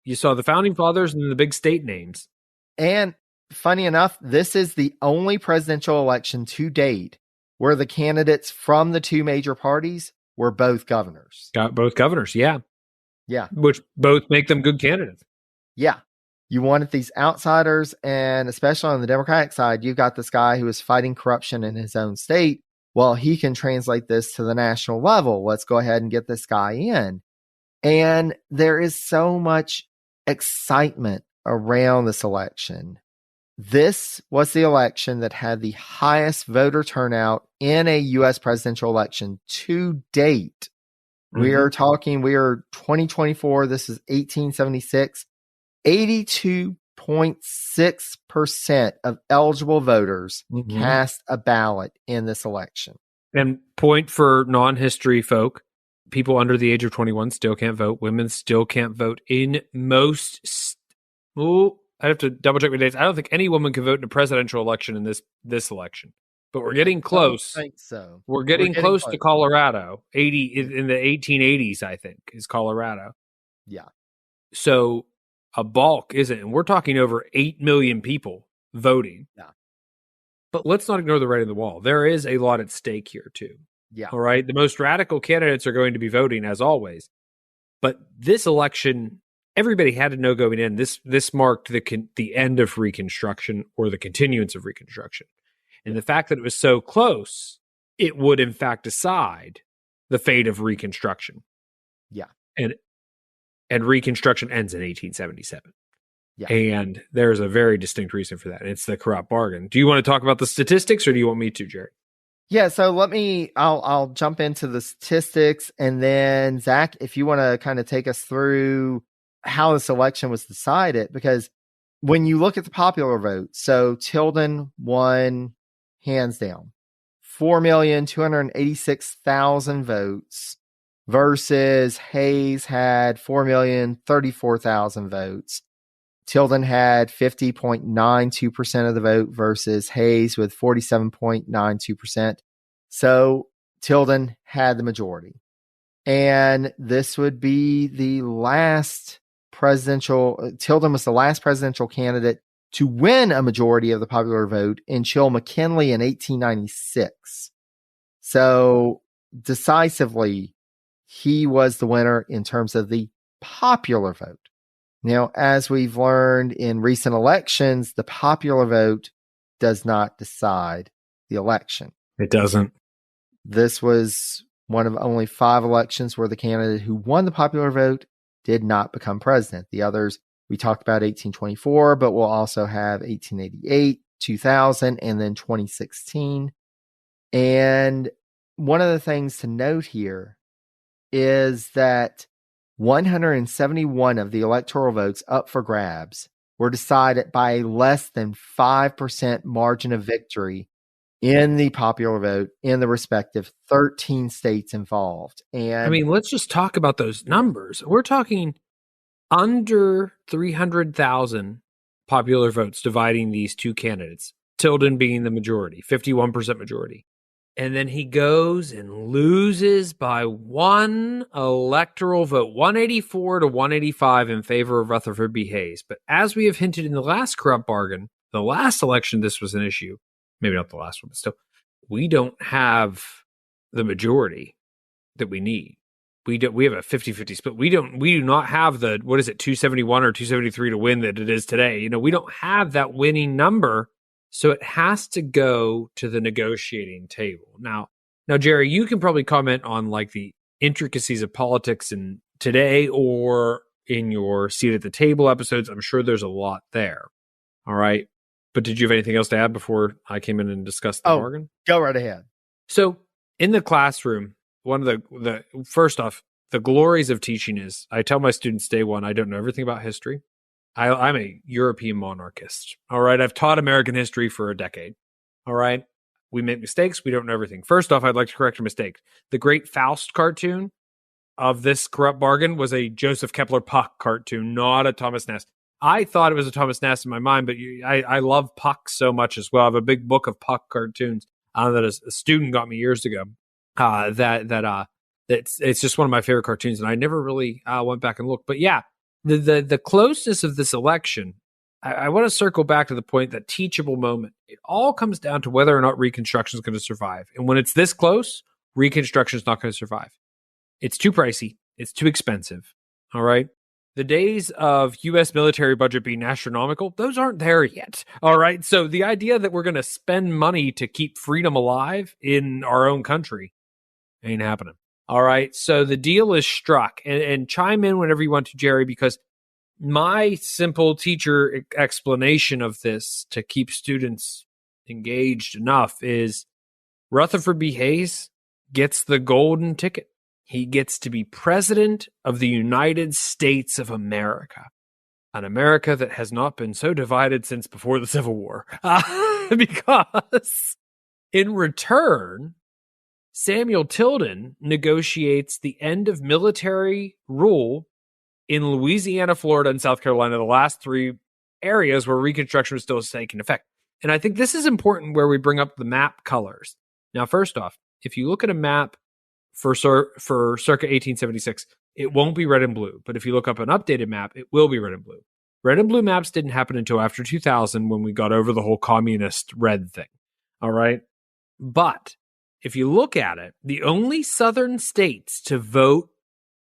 You saw the founding fathers and the big state names. And funny enough, this is the only presidential election to date where the candidates from the two major parties were both governors. Got both governors, yeah. Yeah. Which both make them good candidates. Yeah. You wanted these outsiders, and especially on the Democratic side, you've got this guy who is fighting corruption in his own state. Well, he can translate this to the national level. Let's go ahead and get this guy in. And there is so much excitement around this election. This was the election that had the highest voter turnout in a U.S. presidential election to date. We are 2024. This is 1876. 82.6% of eligible voters cast a ballot in this election. And point for non-history folk, people under the age of 21 still can't vote. Women still can't vote in most. I'd have to double check my dates. I don't think any woman can vote in a presidential election in this election. But we're getting close. I don't think so. We're getting close to Colorado. 80 in the 1880s, I think, is Colorado. Yeah. So a bulk isn't, and we're talking over 8 million people voting. Yeah. But let's not ignore the writing on the wall. There is a lot at stake here too. Yeah. All right. The most radical candidates are going to be voting as always. But this election, everybody had to know going in. This marked the end of Reconstruction or the continuance of Reconstruction. And the fact that it was so close, it would in fact decide the fate of Reconstruction. Yeah. And Reconstruction ends in 1877. Yeah. And there's a very distinct reason for that. And it's the corrupt bargain. Do you want to talk about the statistics or do you want me to, Jerry? Yeah, so I'll jump into the statistics, and then Zach, if you want to kind of take us through how this election was decided, because when you look at the popular vote, so Tilden won hands down, 4,286,000 votes versus Hayes had 4,034,000 votes. Tilden had 50.92% of the vote versus Hayes with 47.92%. So Tilden had the majority. And this would be the last Tilden was the last presidential candidate to win a majority of the popular vote until McKinley in 1896. So decisively, he was the winner in terms of the popular vote. Now, as we've learned in recent elections, the popular vote does not decide the election. It doesn't. This was one of only 5 elections where the candidate who won the popular vote did not become president. The others We talked about 1824, but we'll also have 1888, 2000, and then 2016. And one of the things to note here is that 171 of the electoral votes up for grabs were decided by a less than 5% margin of victory in the popular vote in the respective 13 states involved. And I mean, let's just talk about those numbers. We're talking under 300,000 popular votes dividing these two candidates, Tilden being the majority, 51% majority. And then he goes and loses by one electoral vote, 184 to 185 in favor of Rutherford B. Hayes. But as we have hinted in the last corrupt bargain, the last election, this was an issue. Maybe not the last one, but still, we don't have the majority that we need. We have a 50-50 split. We do not have the, 271 or 273 to win that it is today. We don't have that winning number. So it has to go to the negotiating table. Now, Jerry, you can probably comment on like the intricacies of politics in today or in your seat at the table episodes. I'm sure there's a lot there. All right. But did you have anything else to add before I came in and discussed the bargain? Go right ahead. So in the classroom, one of the first off, the glories of teaching is I tell my students day one, I don't know everything about history. I'm a European monarchist. All right. I've taught American history for a decade. All right. We make mistakes. We don't know everything. First off, I'd like to correct a mistake. The Great Faust cartoon of this corrupt bargain was a Joseph Kepler Puck cartoon, not a Thomas Nast. I thought it was a Thomas Nast in my mind, but I love Puck so much as well. I have a big book of Puck cartoons that a student got me years ago. It's just one of my favorite cartoons, and I never really went back and looked. But yeah. The closeness of this election, I want to circle back to the point that teachable moment. It all comes down to whether or not Reconstruction is going to survive. And when it's this close, Reconstruction is not going to survive. It's too pricey. It's too expensive. All right. The days of U.S. military budget being astronomical, those aren't there yet. All right. So the idea that we're going to spend money to keep freedom alive in our own country ain't happening. All right, so the deal is struck, and chime in whenever you want to, Jerry, because my simple teacher explanation of this to keep students engaged enough is Rutherford B. Hayes gets the golden ticket. He gets to be president of the United States of America, an America that has not been so divided since before the Civil War, because in return, Samuel Tilden negotiates the end of military rule in Louisiana, Florida, and South Carolina, the last three areas where Reconstruction was still taking effect. And I think this is important where we bring up the map colors. Now, first off, if you look at a map for circa 1876, it won't be red and blue. But if you look up an updated map, it will be red and blue. Red and blue maps didn't happen until after 2000 when we got over the whole communist red thing. All right. But if you look at it, the only southern states to vote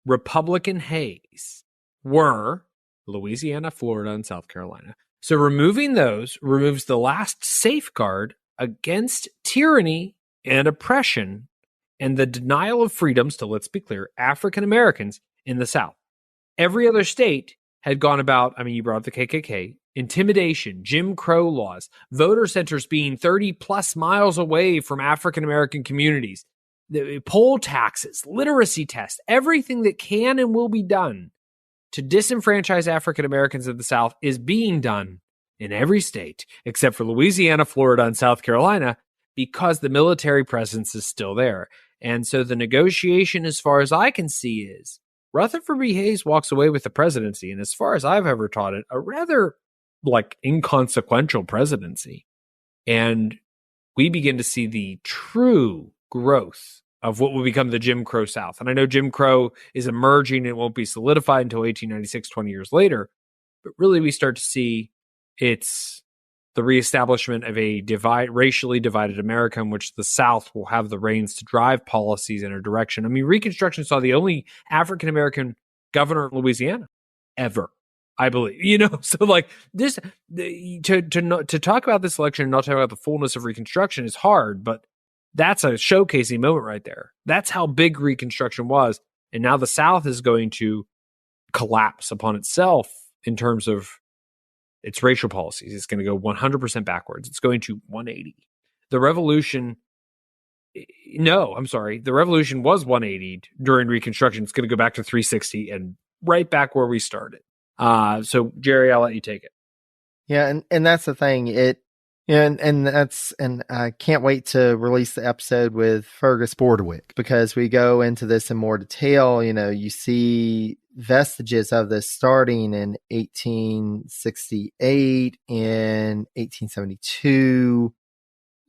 Republican Hayes were Louisiana, Florida, and South Carolina. So removing those removes the last safeguard against tyranny and oppression and the denial of freedoms to, let's be clear, African Americans in the South. Every other state had gone about, you brought up the KKK, intimidation, Jim Crow laws, voter centers being 30 plus miles away from African American communities, the poll taxes, literacy tests, everything that can and will be done to disenfranchise African Americans in the South is being done in every state except for Louisiana, Florida, and South Carolina because the military presence is still there. And so the negotiation, as far as I can see, is Rutherford B. Hayes walks away with the presidency, and as far as I've ever taught it, a rather inconsequential presidency. And we begin to see the true growth of what will become the Jim Crow South. And I know Jim Crow is emerging. It won't be solidified until 1896, 20 years later. But really, we start to see it's the reestablishment of a racially divided America in which the South will have the reins to drive policies in a direction. Reconstruction saw the only African-American governor of Louisiana ever, I believe. So this, to talk about this election and not talk about the fullness of Reconstruction is hard, but that's a showcasing moment right there. That's how big Reconstruction was. And now the South is going to collapse upon itself in terms of its racial policies. It's going to go 100% backwards. It's going to 180. The revolution, no, I'm sorry. The revolution was 180 during Reconstruction. It's going to go back to 360 and right back where we started. So Jerry, I'll let you take it. Yeah, and that's the thing. And I can't wait to release the episode with Fergus Bordewick, because we go into this in more detail. You see vestiges of this starting in 1868, in 1872.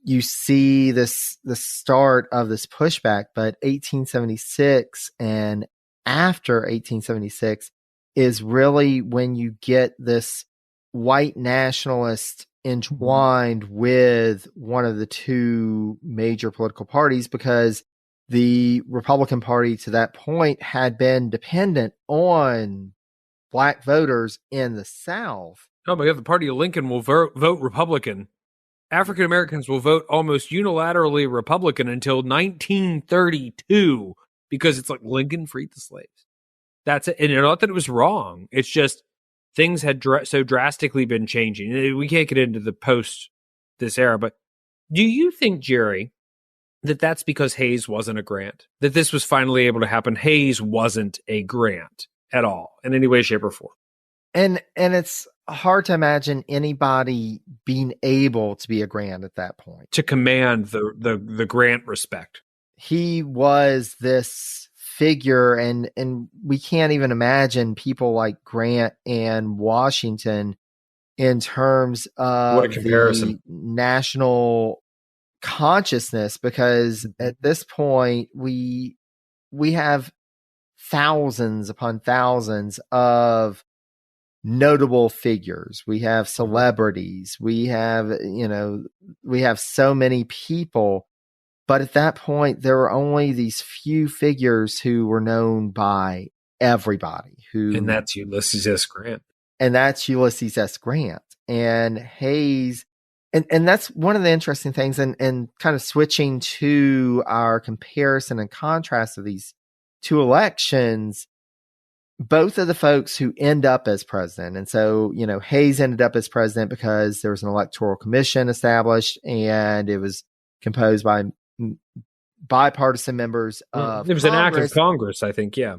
You see the start of this pushback, but 1876 and after 1876 is really when you get this white nationalist entwined with one of the two major political parties, because the Republican Party to that point had been dependent on black voters in the South. Oh my God, the party of Lincoln will vote Republican. African Americans will vote almost unilaterally Republican until 1932, because it's like Lincoln freed the slaves. That's it. And not that it was wrong. It's just things had so drastically been changing. We can't get into the post this era, but do you think, Jerry, that that's because Hayes wasn't a grant? That this was finally able to happen? Hayes wasn't a grant at all in any way, shape, or form. And it's hard to imagine anybody being able to be a grant at that point, to command the grant respect. He was this figure, and we can't even imagine people like Grant and Washington in terms of what a comparison. The national consciousness, because at this point we have thousands upon thousands of notable figures. We have celebrities. We have so many people. But at that point, there were only these few figures who were known by everybody. And that's Ulysses S. Grant. And Hayes. And that's one of the interesting things. And kind of switching to our comparison and contrast of these two elections, both of the folks who end up as president. And so, Hayes ended up as president because there was an electoral commission established, and it was composed by bipartisan members of there was an act of Congress, I think. Yeah.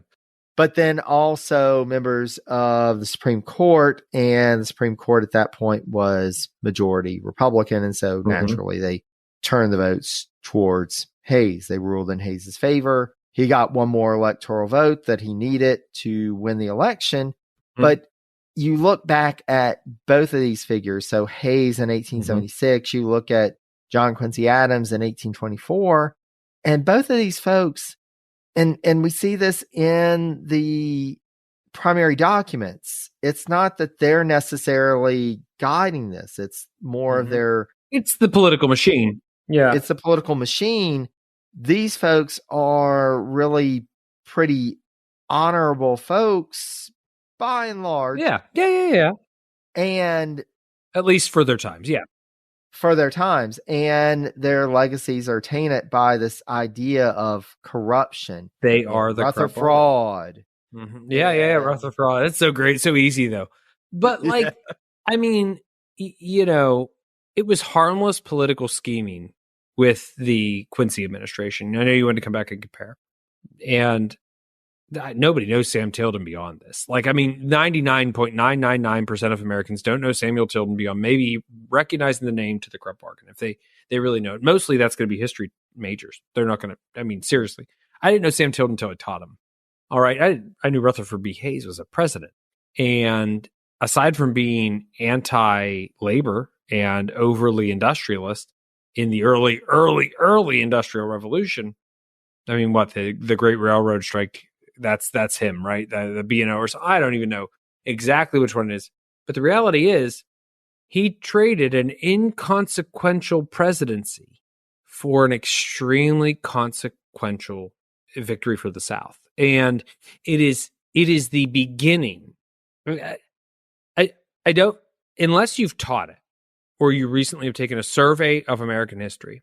But then also members of the Supreme Court, and the Supreme Court at that point was majority Republican. And so naturally they turned the votes towards Hayes. They ruled in Hayes's favor. He got one more electoral vote that he needed to win the election. But you look back at both of these figures. So Hayes in 1876, you look at John Quincy Adams in 1824, and both of these folks, and we see this in the primary documents. It's not that they're necessarily guiding this. It's more of it's the political machine. Yeah. It's the political machine. These folks are really pretty honorable folks by and large. Yeah. And at least for their times. Yeah. For their times, and their legacies are tainted by this idea of corruption. They are the Rutherford. Yeah, Rutherford. It's so great, so easy though. But I mean, it was harmless political scheming with the Quincy administration. I know you wanted to come back and compare, and nobody knows Sam Tilden beyond this. 99.999% of Americans don't know Samuel Tilden beyond maybe recognizing the name to the Krupp bargain. If they really know it, mostly that's going to be history majors. They're not going to, seriously. I didn't know Sam Tilden until I taught him. All right. I knew Rutherford B. Hayes was a president. And aside from being anti-labor and overly industrialist in the early industrial revolution, the Great Railroad Strike, that's him, right? The B&O or so. I don't even know exactly which one it is. But the reality is he traded an inconsequential presidency for an extremely consequential victory for the South. And it is the beginning. I don't, unless you've taught it or you recently have taken a survey of American history,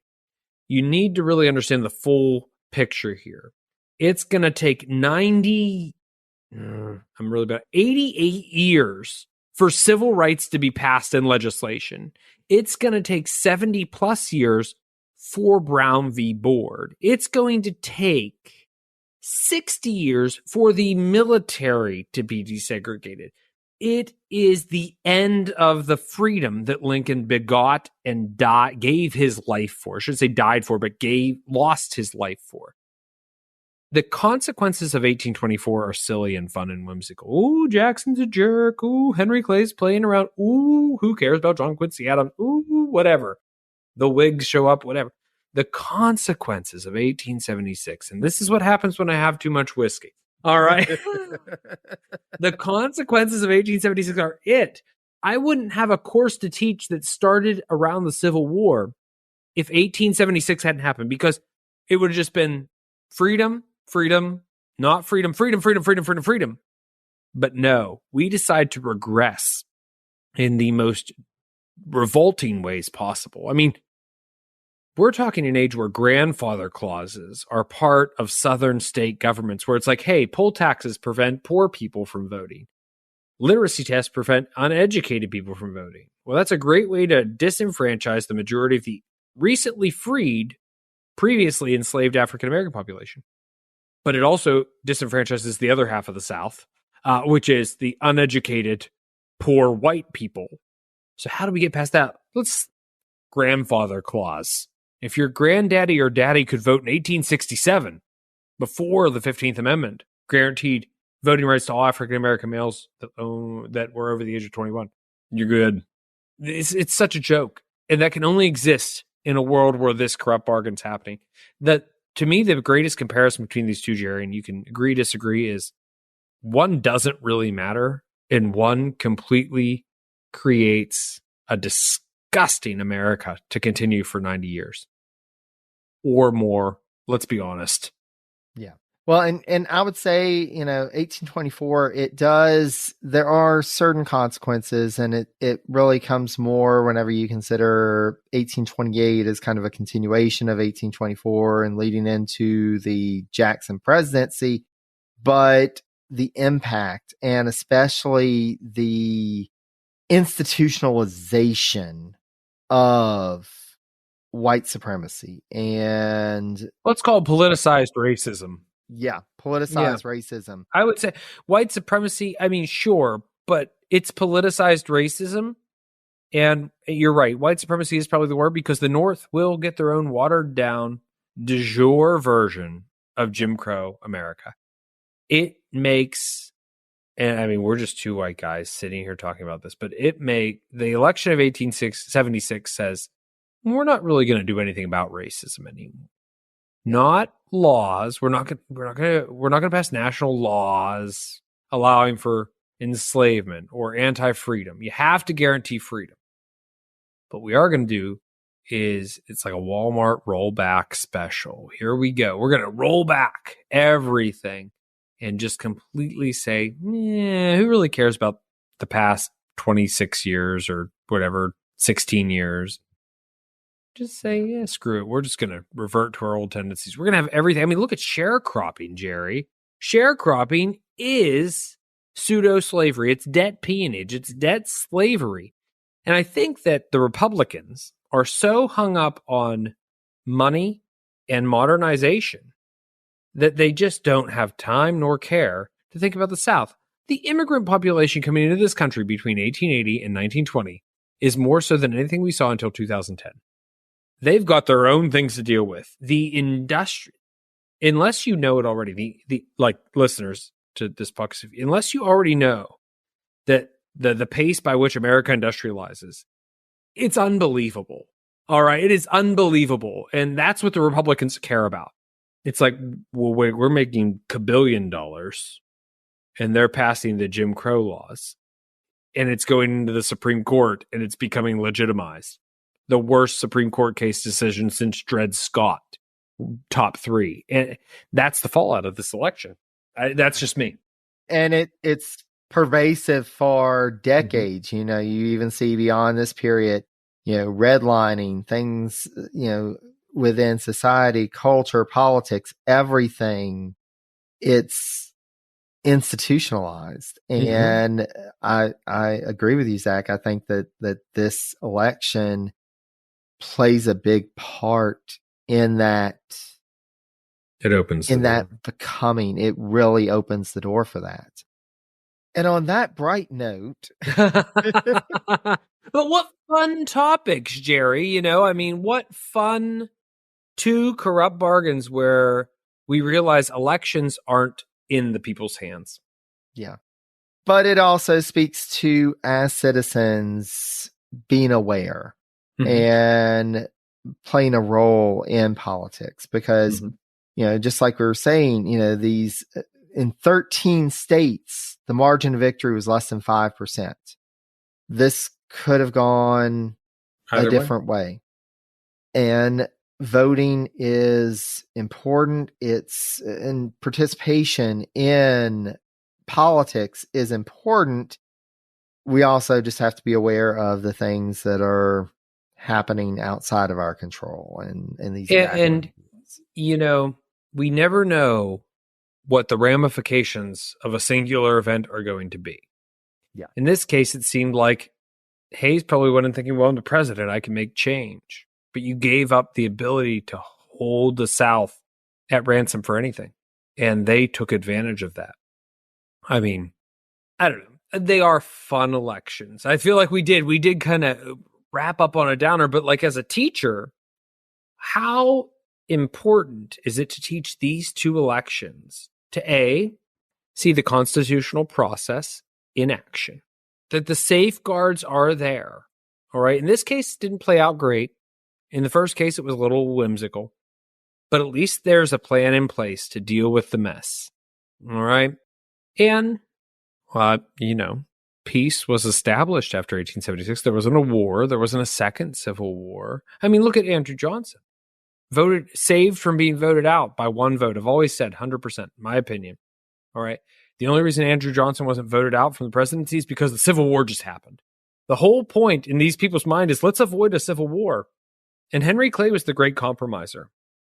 you need to really understand the full picture here. It's going to take 90 I'm really bad. 88 years for civil rights to be passed in legislation. It's going to take 70 plus years for Brown v. Board. It's going to take 60 years for the military to be desegregated. It is the end of the freedom that Lincoln begot and gave his life for. I shouldn't say died for, but lost his life for. The consequences of 1824 are silly and fun and whimsical. Ooh, Jackson's a jerk. Ooh, Henry Clay's playing around. Ooh, who cares about John Quincy Adams? Ooh, whatever. The Whigs show up, whatever. The consequences of 1876, and this is what happens when I have too much whiskey. All right. The consequences of 1876 are it. I wouldn't have a course to teach that started around the Civil War if 1876 hadn't happened, because it would have just been freedom, not freedom. But no, we decide to regress in the most revolting ways possible. I mean, we're talking an age where grandfather clauses are part of Southern state governments, where it's like, hey, poll taxes prevent poor people from voting. Literacy tests prevent uneducated people from voting. Well, that's a great way to disenfranchise the majority of the recently freed, previously enslaved African American population. But it also disenfranchises the other half of the South, which is the uneducated, poor white people. So how do we get past that? Let's grandfather clause. If your granddaddy or daddy could vote in 1867, before the 15th Amendment guaranteed voting rights to all African American males that were over the age of 21, you're good. It's such a joke, and that can only exist in a world where this corrupt bargain's happening. That, to me, the greatest comparison between these two, Jerry, and you can agree, disagree, is one doesn't really matter, and one completely creates a disgusting America to continue for 90 years or more. Let's be honest. Yeah. Well, and I would say, 1824, there are certain consequences, and it really comes more whenever you consider 1828 as kind of a continuation of 1824 and leading into the Jackson presidency. But the impact, and especially the institutionalization of white supremacy, and let's call it politicized racism. Yeah, politicized racism. I would say white supremacy, I mean, sure, but it's politicized racism. And you're right, white supremacy is probably the word, because the North will get their own watered down, de jure version of Jim Crow America. It makes, and I mean, we're just two white guys sitting here talking about this, but the election of 1876 says, we're not really going to do anything about racism anymore. Not laws. We're not going to pass national laws allowing for enslavement or anti-freedom. You have to guarantee freedom. But what we are going to do is, it's like a Walmart rollback special. Here we go. We're going to roll back everything and just completely say, who really cares about the past 26 years or whatever, 16 years? Just say, screw it. We're just going to revert to our old tendencies. We're going to have everything. I mean, look at sharecropping, Jerry. Sharecropping is pseudo-slavery. It's debt peonage. It's debt slavery. And I think that the Republicans are so hung up on money and modernization that they just don't have time nor care to think about the South. The immigrant population coming into this country between 1880 and 1920 is more so than anything we saw until 2010. They've got their own things to deal with. The industry, unless you know it already, the listeners to this podcast, unless you already know that the pace by which America industrializes, it's unbelievable. All right, it is unbelievable, and that's what the Republicans care about. It's like, well, wait, we're making $1 billion, and they're passing the Jim Crow laws, and it's going into the Supreme Court, and it's becoming legitimized. The worst Supreme Court case decision since Dred Scott, top 3. And that's the fallout of this election. That's just me. And it's pervasive for decades. Mm-hmm. You even see beyond this period, redlining, things, within society, culture, politics, everything. It's institutionalized. And I agree with you, Zach. I think that this election plays a big part in that. It opens the door. That becoming, it really opens the door for that. And on that bright note, but what fun topics, Jerry? You know, I mean, what fun two corrupt bargains where we realize elections aren't in the people's hands. Yeah. But it also speaks to, as citizens, being aware and playing a role in politics because, you know, just like we were saying, you know, these in 13 states, the margin of victory was less than 5%. This could have gone a different way. And voting is important. And participation in politics is important. We also just have to be aware of the things that are happening outside of our control and these. And you know, we never know what the ramifications of a singular event are going to be. Yeah. In this case, it seemed like Hayes probably wasn't thinking, well, I'm the president, I can make change. But you gave up the ability to hold the South at ransom for anything. And they took advantage of that. I mean, I don't know. They are fun elections. I feel like we did kind of wrap up on a downer, but like as a teacher, how important is it to teach these two elections to A, see the constitutional process in action, that the safeguards are there. All right. In this case, it didn't play out great. In the first case, it was a little whimsical, but at least there's a plan in place to deal with the mess. All right. And, you know, peace was established after 1876. There wasn't a war. There wasn't a second civil war. I mean, look at Andrew Johnson. Saved from being voted out by one vote. I've always said 100%, my opinion. All right. The only reason Andrew Johnson wasn't voted out from the presidency is because the Civil War just happened. The whole point in these people's mind is let's avoid a civil war. And Henry Clay was the great compromiser.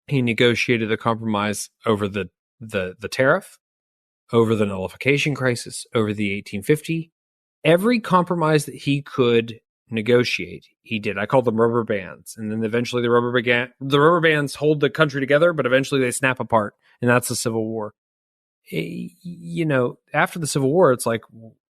He negotiated the compromise over the tariff, over the nullification crisis, over the 1850. Every compromise that he could negotiate, he did. I call them rubber bands. And then eventually the rubber bands hold the country together, but eventually they snap apart. And that's the Civil War. You know, after the Civil War, it's like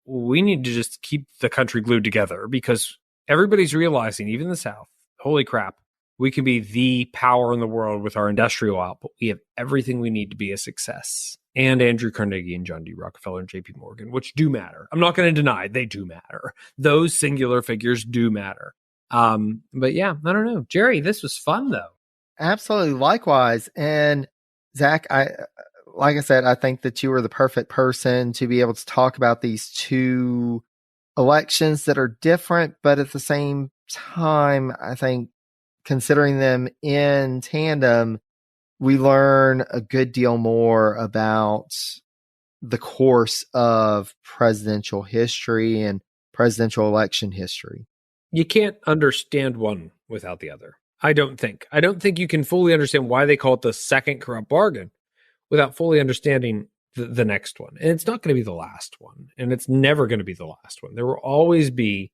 we need to just keep the country glued together because everybody's realizing, even the South, holy crap, we can be the power in the world with our industrial output. We have everything we need to be a success. And Andrew Carnegie and John D. Rockefeller and JP Morgan, which do matter. I'm not going to deny they do matter. Those singular figures do matter. But yeah, I don't know. Jerry, this was fun though. Absolutely. Likewise. And Zach, like I said, I think that you are the perfect person to be able to talk about these two elections that are different, but at the same time, I think considering them in tandem, we learn a good deal more about the course of presidential history and presidential election history. You can't understand one without the other. I don't think you can fully understand why they call it the second corrupt bargain without fully understanding the next one. And it's not going to be the last one. And it's never going to be the last one. There will always be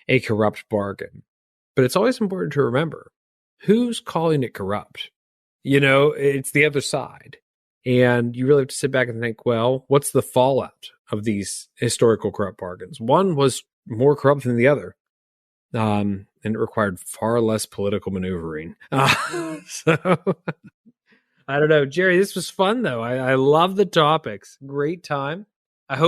a corrupt bargain. But it's always important to remember who's calling it corrupt. You know, it's the other side. And you really have to sit back and think, well, what's the fallout of these historical corrupt bargains? One was more corrupt than the other. And it required far less political maneuvering. So I don't know. Jerry, this was fun, though. I love the topics. Great time. I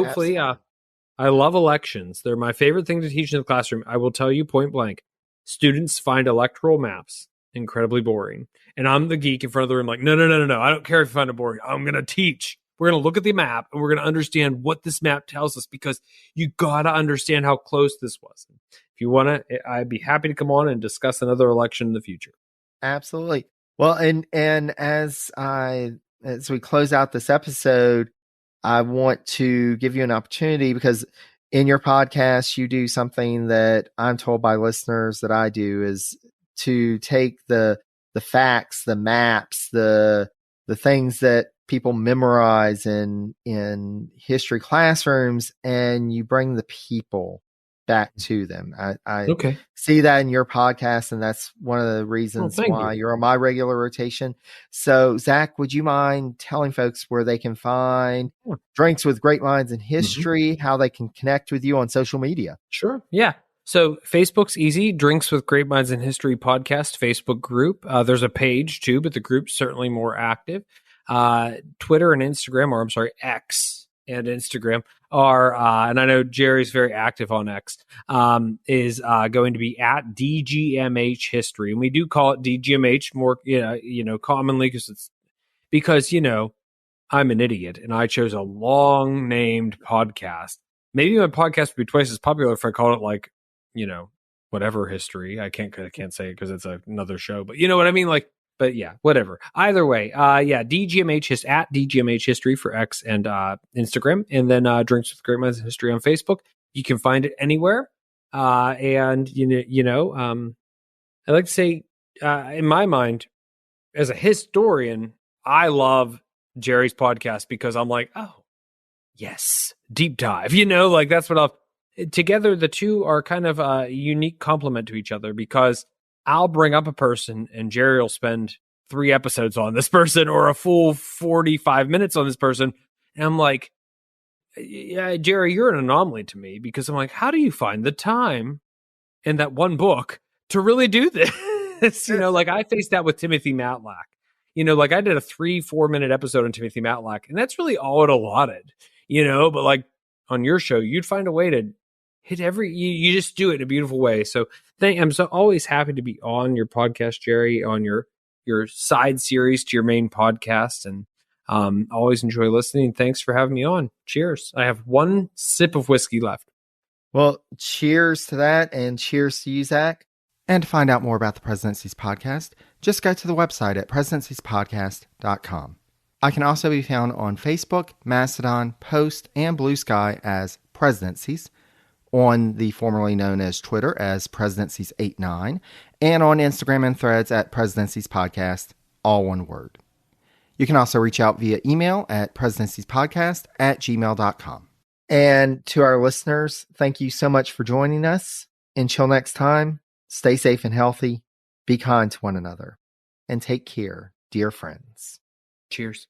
love elections. They're my favorite thing to teach in the classroom. I will tell you point blank. Students find electoral maps incredibly boring. And I'm the geek in front of the room like, no. I don't care if you find it boring. I'm going to teach. We're going to look at the map and we're going to understand what this map tells us because you got to understand how close this was. If you want to, I'd be happy to come on and discuss another election in the future. Absolutely. Well, and as we close out this episode, I want to give you an opportunity because in your podcast, you do something that I'm told by listeners that I do is to take the facts, the maps, the things that people memorize in history classrooms, and you bring the people back to them. I Okay. see that in your podcast, and that's one of the reasons why you're on my regular rotation. So, Zach, would you mind telling folks where they can find Drinks with Great Minds in History, how they can connect with you on social media? Sure. Yeah. So Facebook's easy. Drinks with Great Minds in History podcast Facebook group. There's a page too, but the group's certainly more active. Twitter and Instagram, or I'm sorry, X and Instagram are, and I know Jerry's very active on X, is going to be at DGMH History, and we do call it DGMH more, commonly because I'm an idiot and I chose a long named podcast. Maybe my podcast would be twice as popular if I called it like, whatever history. I can't say it because it's another show, but you know what I mean? Like, but yeah, whatever. Either way, DGMH at DGMH History for X and Instagram, and then Drinks with Great Minds in History on Facebook. You can find it anywhere. And I like to say, in my mind, as a historian, I love Jerry's podcast because I'm like, oh, yes, deep dive. Like that's what I'll. Together, the two are kind of a unique complement to each other because I'll bring up a person and Jerry will spend 3 episodes on this person or a full 45 minutes on this person. And I'm like, yeah, Jerry, you're an anomaly to me because I'm like, how do you find the time in that one book to really do this? Like I faced that with Timothy Matlack. Like I did a 3-4 minute episode on Timothy Matlack, and that's really all it allotted, but like on your show, you'd find a way to hit you just do it in a beautiful way. So I'm so always happy to be on your podcast, Jerry, on your side series to your main podcast, and always enjoy listening. Thanks for having me on. Cheers. I have 1 sip of whiskey left. Well, cheers to that, and cheers to you, Zach. And to find out more about the Presidencies Podcast, just go to the website at presidenciespodcast.com. I can also be found on Facebook, Mastodon, Post, and Blue Sky as Presidencies, on the formerly known as Twitter as Presidencies89, and on Instagram and Threads at Presidencies Podcast, all one word. You can also reach out via email at presidenciespodcast@gmail.com. And to our listeners, thank you so much for joining us. Until next time, stay safe and healthy, be kind to one another, and take care, dear friends. Cheers.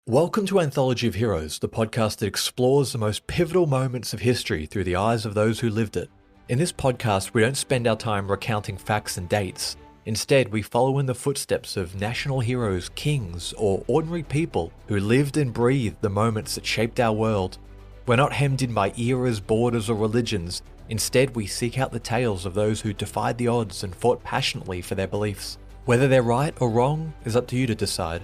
Welcome to Anthology of Heroes, the podcast that explores the most pivotal moments of history through the eyes of those who lived it. In this podcast, we don't spend our time recounting facts and dates. Instead, we follow in the footsteps of national heroes, kings, or ordinary people who lived and breathed the moments that shaped our world. We're not hemmed in by eras, borders, or religions. Instead, we seek out the tales of those who defied the odds and fought passionately for their beliefs. Whether they're right or wrong is up to you to decide.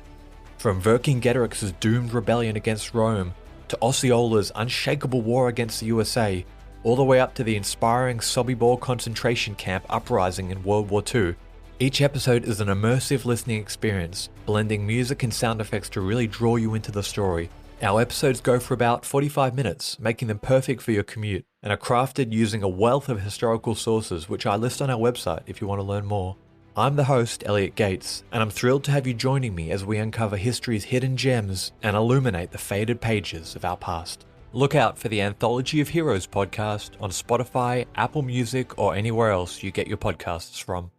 From Vercingetorix's doomed rebellion against Rome, to Osceola's unshakable war against the USA, all the way up to the inspiring Sobibor concentration camp uprising in World War II, each episode is an immersive listening experience, blending music and sound effects to really draw you into the story. Our episodes go for about 45 minutes, making them perfect for your commute, and are crafted using a wealth of historical sources, which I list on our website if you want to learn more. I'm the host, Elliot Gates, and I'm thrilled to have you joining me as we uncover history's hidden gems and illuminate the faded pages of our past. Look out for the Anthology of Heroes podcast on Spotify, Apple Music, or anywhere else you get your podcasts from.